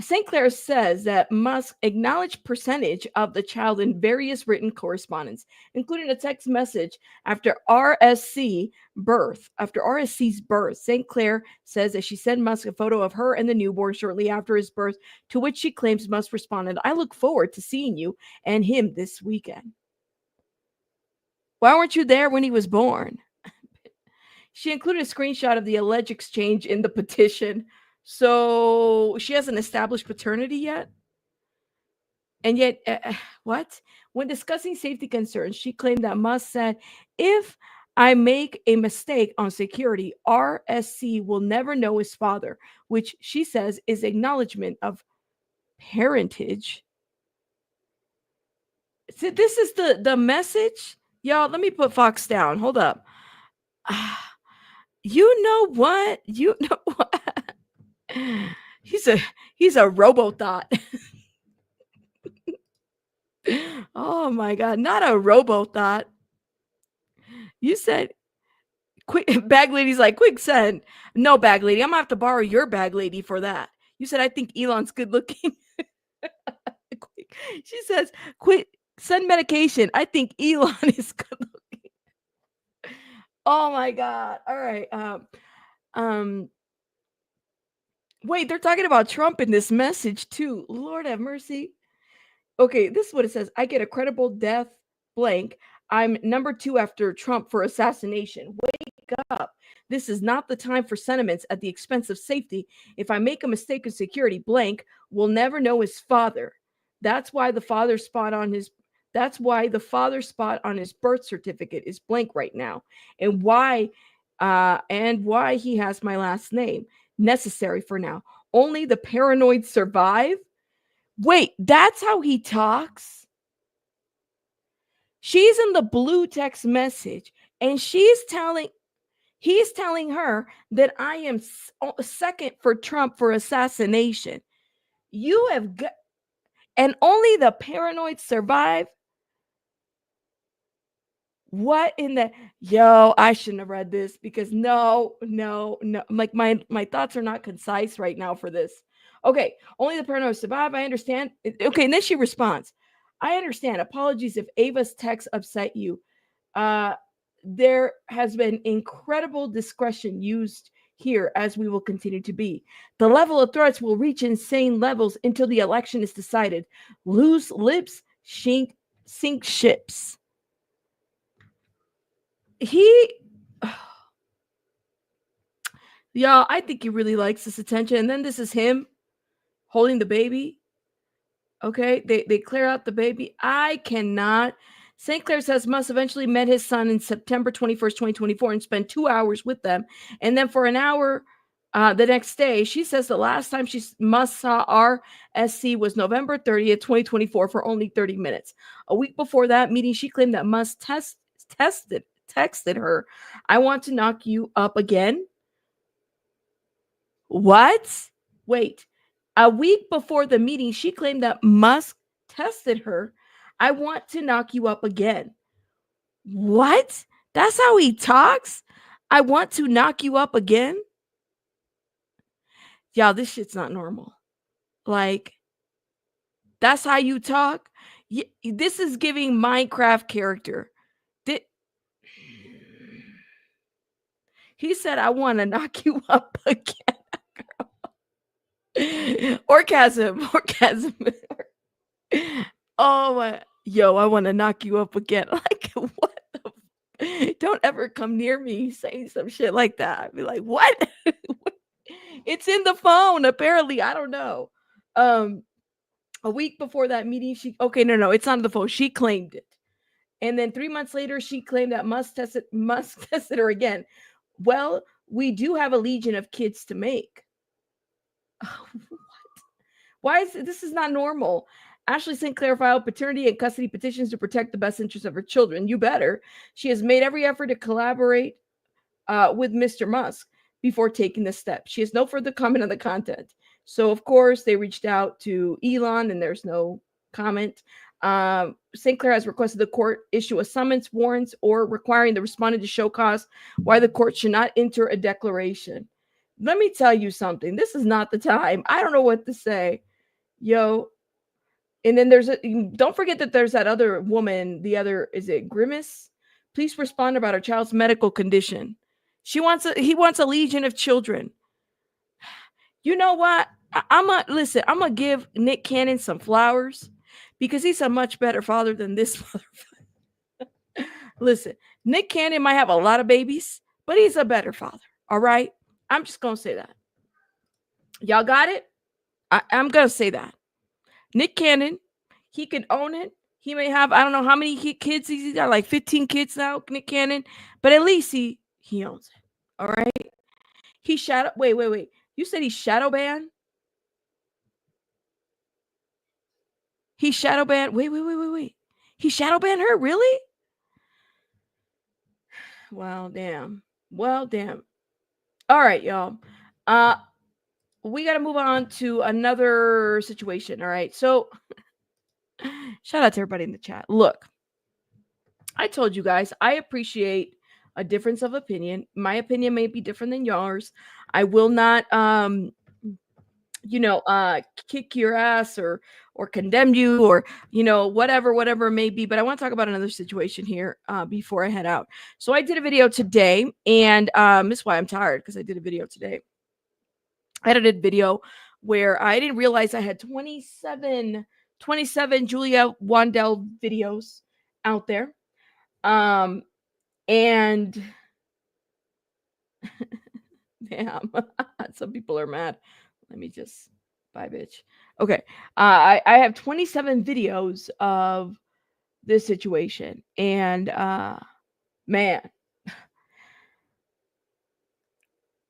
St. Clair says that Musk acknowledged percentage of the child in various written correspondence, including a text message after RSC's birth. St. Clair says that she sent Musk a photo of her and the newborn shortly after his birth, to which she claims Musk responded, "I look forward to seeing you and him this weekend." Why weren't you there when he was born? She included a screenshot of the alleged exchange in the petition. So she hasn't established paternity yet? And yet, what? When discussing safety concerns, she claimed that Musk said, "If I make a mistake on security, RSC will never know his father," which she says is acknowledgement of parentage. So this is the message? Y'all, let me put Fox down. Hold up. You know what? You know what? He's a robo-thought. Oh my God, not a robo-thought. You said, quick, bag lady's like, quick send. No, bag lady, I'm gonna have to borrow your bag lady for that. You said, I think Elon's good looking. She says, quick, send medication. I think Elon is good looking. Oh my God. All right. Wait, they're talking about Trump in this message too. Lord have mercy. Okay, this is what it says. I get a credible death blank. I'm number 2 after Trump for assassination. Wake up. This is not the time for sentiments at the expense of safety. If I make a mistake of security, blank, will never know his father. That's why the father spot on his birth certificate is blank right now. And why he has my last name. Necessary for now. Only the paranoid survive. Wait, that's how he talks? She's in the blue text message, and he's telling her that I am second for Trump for assassination. You have got, and only the paranoid survive. What in the, yo, I shouldn't have read this because no. Like my thoughts are not concise right now for this. Okay, only the paranoid survive. I understand. Okay, and then she responds, I understand. Apologies if Ava's text upset you. There has been incredible discretion used here, as we will continue to be. The level of threats will reach insane levels until the election is decided. Loose lips sink ships. Y'all, I think he really likes this attention. And then this is him holding the baby. Okay, they clear out the baby. I cannot. St. Clair says Musk eventually met his son in September 21st, 2024 and spent 2 hours with them. And then for an hour the next day, she says the last time Musk saw RSC was November 30th, 2024 for only 30 minutes. A week before that meeting, she claimed that Musk texted her, "I want to knock you up again." What? Wait. A week before the meeting, she claimed that Musk tested her. "I want to knock you up again." What? That's how he talks? "I want to knock you up again?" Y'all, this shit's not normal. Like, that's how you talk? This is giving Minecraft character. He said, "I want to knock you up again." Orgasm. Oh my, yo, I want to knock you up again. Like, what the don't ever come near me saying some shit like that. I'd be like, what? It's in the phone, apparently. I don't know. A week before that meeting, no, it's not on the phone. She claimed it. And then 3 months later, she claimed that Musk tested her again. Well, we do have a legion of kids to make. What? Why is this is not normal? Ashley St. Clair filed paternity and custody petitions to protect the best interests of her children. You better. She has made every effort to collaborate with Mr. Musk before taking this step. She has no further comment on the content. So, of course, they reached out to Elon, and there's no comment. St. Clair has requested the court issue a summons, warrants, or requiring the respondent to show cause why the court should not enter a declaration. let me tell you something. This is not the time. I don't know what to say. Yo. And then don't forget that there's that other woman, is it Grimace? Please respond about her child's medical condition. He wants a legion of children. You know what? I'm gonna give Nick Cannon some flowers because he's a much better father than this motherfucker. Listen, Nick Cannon might have a lot of babies, but he's a better father. All right? I'm just gonna say that. Y'all got it? I'm gonna say that. Nick Cannon, he can own it. He may have, I don't know how many kids he's got, like 15 kids now, Nick Cannon, but at least he owns it. All right. He wait. You said he's shadow banned? He shadow banned. Wait. He shadow banned her? Really? Well, damn. All right, y'all. We got to move on to another situation. All right. So shout out to everybody in the chat. Look, I told you guys, I appreciate a difference of opinion. My opinion may be different than yours. I will not kick your ass or condemn you or whatever it may be, but I want to talk about another situation here before I head out. So I did a video today, and this is why I'm tired, because I did a video today. I edited a video where I didn't realize I had 27 Julia Wandelt videos out there. And damn, some people are mad. Let me just bye, bitch. Okay. I have 27 videos of this situation, and man,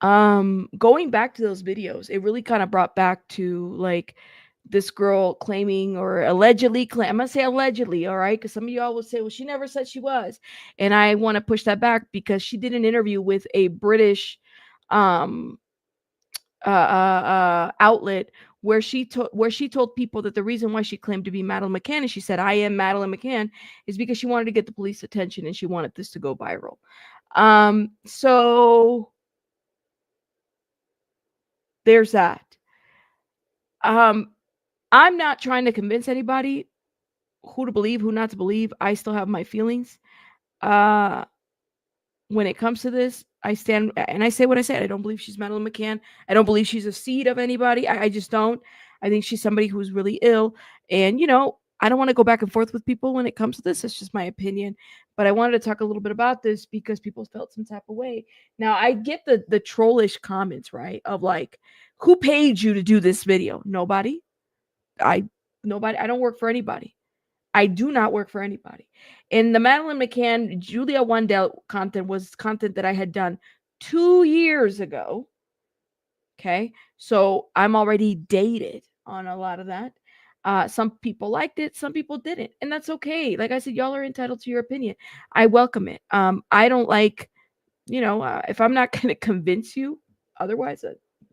going back to those videos, it really kind of brought back to like this girl claiming or allegedly I'm gonna say allegedly, all right, because some of y'all will say, well, she never said she was, and I want to push that back because she did an interview with a British outlet where she told people that the reason why she claimed to be Madeleine McCann, and she said, I am Madeleine McCann, is because she wanted to get the police attention and she wanted this to go viral. So there's that. I'm not trying to convince anybody who to believe, who not to believe. I still have my feelings. When it comes to this, I stand and I say what I said. I don't believe she's Madeleine McCann. I don't believe she's a seed of anybody. I just don't. I think she's somebody who's really ill. And, I don't want to go back and forth with people when it comes to this. It's just my opinion. But I wanted to talk a little bit about this because people felt some type of way. Now, I get the trollish comments, right? Of like, who paid you to do this video? Nobody. I don't work for anybody. I do not work for anybody. And the Madeleine McCann, Julia Wandelt content was content that I had done 2 years ago. Okay. So I'm already dated on a lot of that. Some people liked it, some people didn't. And that's okay. Like I said, y'all are entitled to your opinion. I welcome it. I don't like, if I'm not going to convince you otherwise,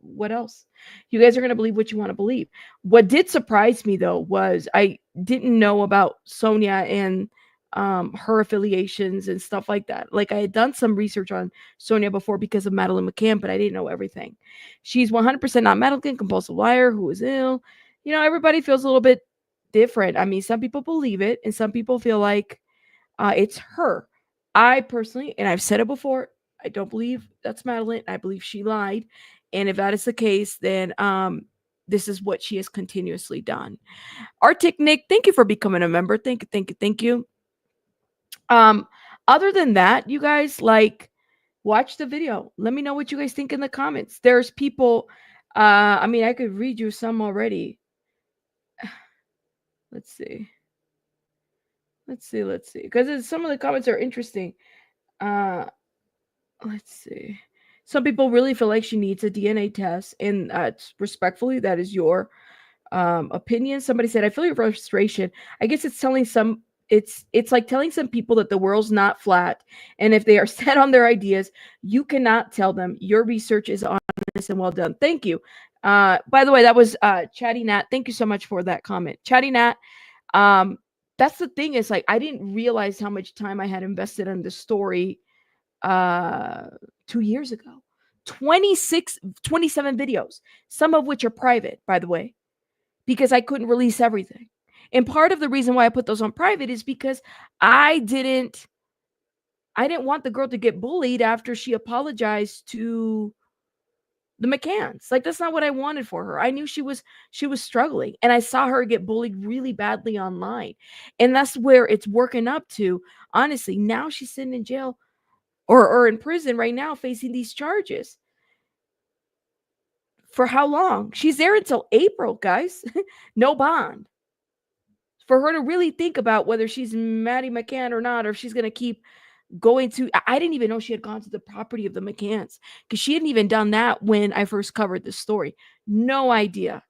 what else? You guys are going to believe what you want to believe. What did surprise me, though, was I didn't know about Sonia and her affiliations and stuff like that. Like, I had done some research on Sonia before because of Madeleine McCann, but I didn't know everything. She's 100% not Madeleine, compulsive liar who is ill. Everybody feels a little bit different. I mean, some people believe it, and some people feel like it's her. I personally, and I've said it before, I don't believe that's Madeleine. I believe she lied. And if that is the case, then this is what she has continuously done. Arctic Nick, thank you for becoming a member. Thank you. Other than that, you guys, like, watch the video. Let me know what you guys think in the comments. There's people, I mean, I could read you some already. Let's see. Because some of the comments are interesting. Let's see. Some people really feel like she needs a DNA test, and respectfully, that is your opinion. Somebody said, I feel your frustration. I guess it's telling some, it's like telling some people that the world's not flat, and if they are set on their ideas, you cannot tell them. Your research is honest and well done. Thank you. By the way, that was Chatty Nat. Thank you so much for that comment. Chatty Nat. That's the thing, is like, I didn't realize how much time I had invested in the story 2 years ago. 27 videos, some of which are private, by the way, because I couldn't release everything. And part of the reason why I put those on private is because I didn't want the girl to get bullied after she apologized to the McCanns. Like, that's not what I wanted for her. I knew she was struggling, and I saw her get bullied really badly online. And that's where it's working up to. Honestly, now she's sitting in jail or in prison right now facing these charges. For how long? She's there until April, guys. No bond. For her to really think about whether she's Maddie McCann or not, or if she's going to keep going to, I didn't even know she had gone to the property of the McCanns, because she hadn't even done that when I first covered this story. No idea.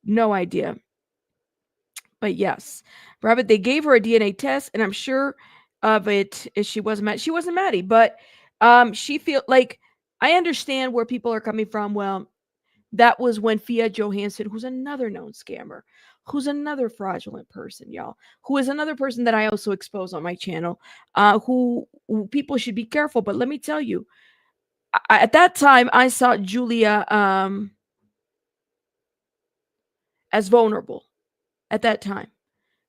But yes, Robert, they gave her a DNA test, and I'm sure of it. She wasn't Maddie, but she feel like, I understand where people are coming from. Well, that was when Fia Johansson, who's another known scammer, who's another fraudulent person, y'all, who is another person that I also expose on my channel, who people should be careful. But let me tell you, at that time, I saw Julia as vulnerable at that time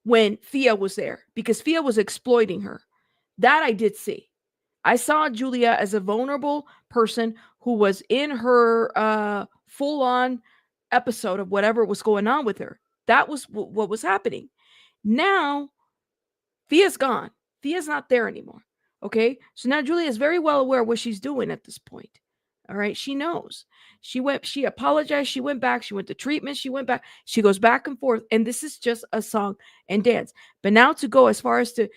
when Fia was there, because Fia was exploiting her. That I did see. I saw Julia as a vulnerable person who was in her full-on episode of whatever was going on with her. That was what was happening. Now, Fia's gone. Fia's not there anymore. Okay? So now Julia is very well aware of what she's doing at this point. All right? She knows. She apologized. She went back. She went to treatment. She went back. She goes back and forth. And this is just a song and dance. But now to go as far as to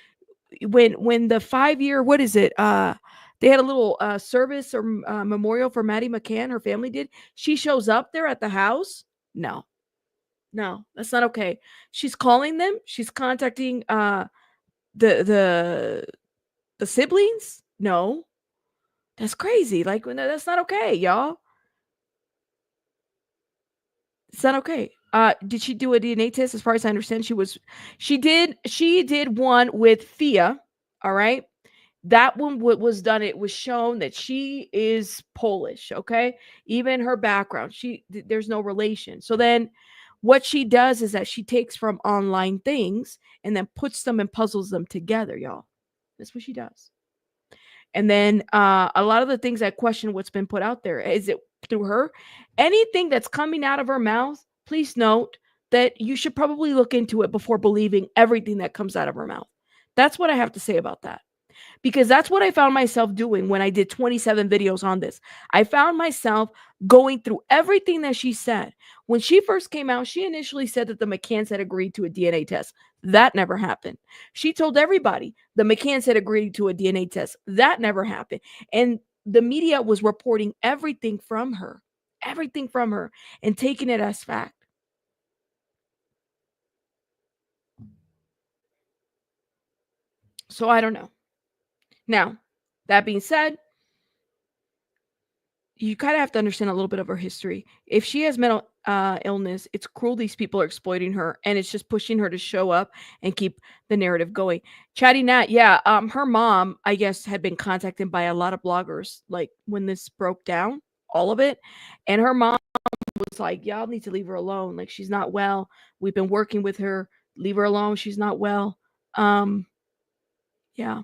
when the 5-year, what is it? They had a little service or memorial for Maddie McCann. Her family did. She shows up there at the house. No, that's not okay. She's calling them. She's contacting the siblings. No, that's crazy. Like, that's not okay, y'all. It's not okay. Did she do a DNA test? As far as I understand, she did one with Fia. All right. That one was done. It was shown that she is Polish. Okay. Even her background, there's no relation. So then what she does is that she takes from online things and then puts them and puzzles them together, y'all. That's what she does. And then a lot of the things I question what's been put out there. Is it through her? Anything that's coming out of her mouth, please note that you should probably look into it before believing everything that comes out of her mouth. That's what I have to say about that. Because that's what I found myself doing when I did 27 videos on this. I found myself going through everything that she said. When she first came out, she initially said that the McCanns had agreed to a DNA test. That never happened. She told everybody the McCanns had agreed to a DNA test. That never happened. And the media was reporting everything from her, and taking it as fact. So I don't know. Now, that being said, you kind of have to understand a little bit of her history. If she has mental illness, it's cruel. These people are exploiting her, and it's just pushing her to show up and keep the narrative going. Chatty Nat, yeah, her mom, I guess, had been contacted by a lot of bloggers, like when this broke down, all of it, and her mom was like, "Y'all need to leave her alone. Like, she's not well. We've been working with her. Leave her alone. She's not well." Yeah.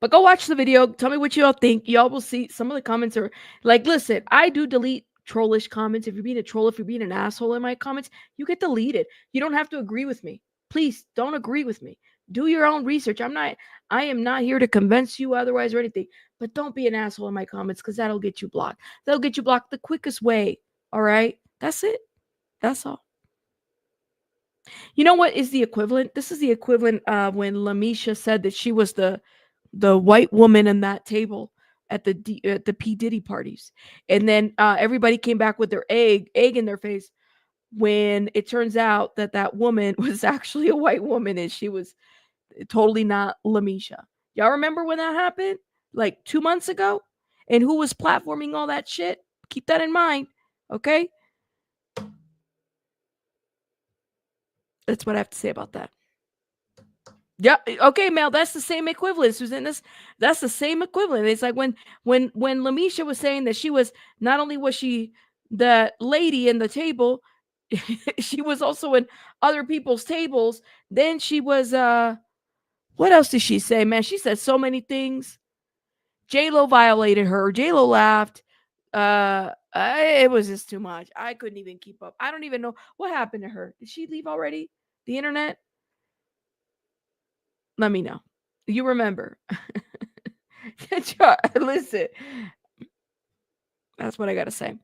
But go watch the video. Tell me what y'all think. Y'all will see some of the comments are like, listen, I do delete trollish comments. If you're being a troll, if you're being an asshole in my comments, you get deleted. You don't have to agree with me. Please don't agree with me. Do your own research. I am not here to convince you otherwise or anything. But don't be an asshole in my comments, because that'll get you blocked. That'll get you blocked the quickest way. All right? That's it. That's all. You know what is the equivalent? This is the equivalent of when Lamisha said that she was the white woman in that table at the P Diddy parties, and then everybody came back with their egg in their face when it turns out that that woman was actually a white woman and she was totally not Lamisha. Y'all remember when that happened? Like 2 months ago? And who was platforming all that shit? Keep that in mind, okay? That's what I have to say about that. Yeah. Okay, Mel. That's the same equivalent, Susan. That's the same equivalent. It's like when Lamisha was saying that she was not only was she the lady in the table, she was also in other people's tables. Then she was what else did she say? Man, she said so many things. J-Lo violated her. J-Lo laughed. It was just too much. I couldn't even keep up. I don't even know what happened to her. Did she leave already? The internet? Let me know. You remember. Listen, that's what I got to say.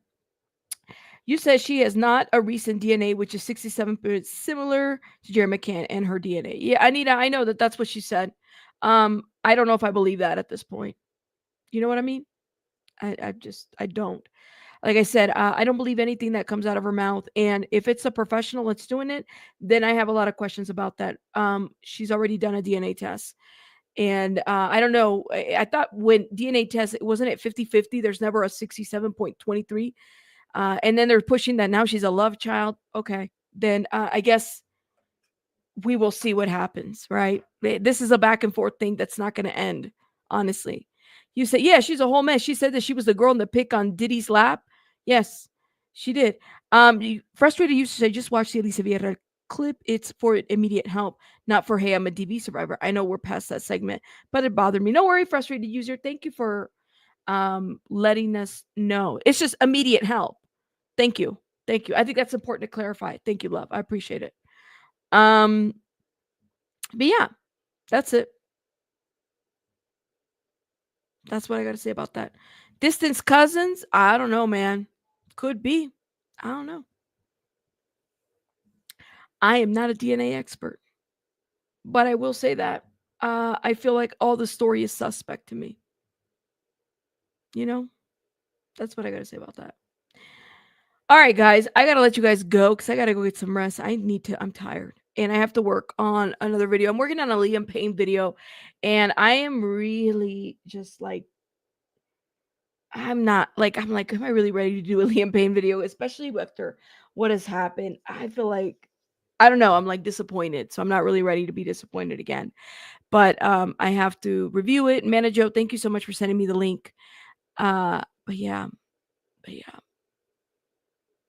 You said she has not a recent DNA, which is 67% similar to Jerry McCann and her DNA. Yeah, Anita, I know that that's what she said. I don't know if I believe that at this point. You know what I mean? I don't. Like I said, I don't believe anything that comes out of her mouth. And if it's a professional that's doing it, then I have a lot of questions about that. She's already done a DNA test. And I don't know. I thought when DNA test, wasn't it 50-50? There's never a 67.23. And then they're pushing that now she's a love child. Okay. Then I guess we will see what happens, right? This is a back and forth thing that's not going to end, honestly. You say, yeah, she's a whole mess. She said that she was the girl in the pic on Diddy's lap. Yes, she did. Frustrated used to say, just watch the Alicia Villarreal clip. It's for immediate help, not for, hey, I'm a DV survivor. I know we're past that segment, but it bothered me. No worry, frustrated user. Thank you for letting us know. It's just immediate help. Thank you. Thank you. I think that's important to clarify. Thank you, love. I appreciate it. But yeah, that's it. That's what I got to say about that. Distant cousins? I don't know, man. Could be. I don't know. I am not a DNA expert, but I will say that I feel like all the story is suspect to me. You know, that's what I got to say about that. All right, guys, I got to let you guys go because I got to go get some rest. I'm tired and I have to work on another video. I'm working on a Liam Payne video and I am really just like, I'm like, am I really ready to do a Liam Payne video, especially after what has happened? I feel like, I don't know, I'm like disappointed. So I'm not really ready to be disappointed again. But I have to review it. Manajo, thank you so much for sending me the link. But yeah.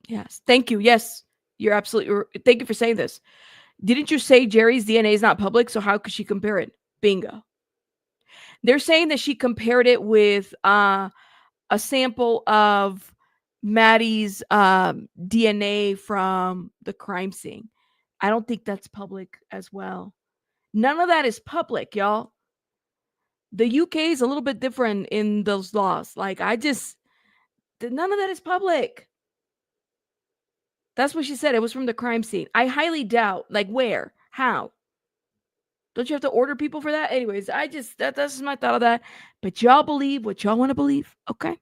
Yes. Thank you. Yes. You're absolutely, thank you for saying this. Didn't you say Jerry's DNA is not public? So how could she compare it? Bingo. They're saying that she compared it with a sample of Maddie's DNA from the crime scene. I don't think that's public as well. None of that is public, y'all. The UK is a little bit different in those laws. Like, none of that is public. That's what she said. It was from the crime scene. I highly doubt. Like, where? How? Don't you have to order people for that? Anyways, that's just my thought of that. But y'all believe what y'all want to believe. Okay.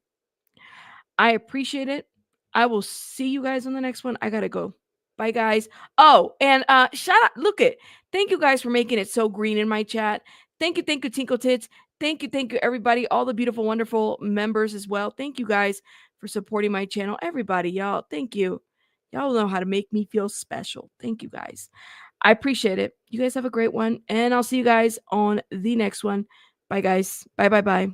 I appreciate it. I will see you guys on the next one. I gotta go. Bye, guys. Oh, and shout out. Look it. Thank you guys for making it so green in my chat. Thank you, Tinkle Tits. Thank you, everybody. All the beautiful, wonderful members as well. Thank you guys for supporting my channel. Everybody, y'all. Thank you. Y'all know how to make me feel special. Thank you guys. I appreciate it. You guys have a great one, and I'll see you guys on the next one. Bye, guys. Bye, bye, bye.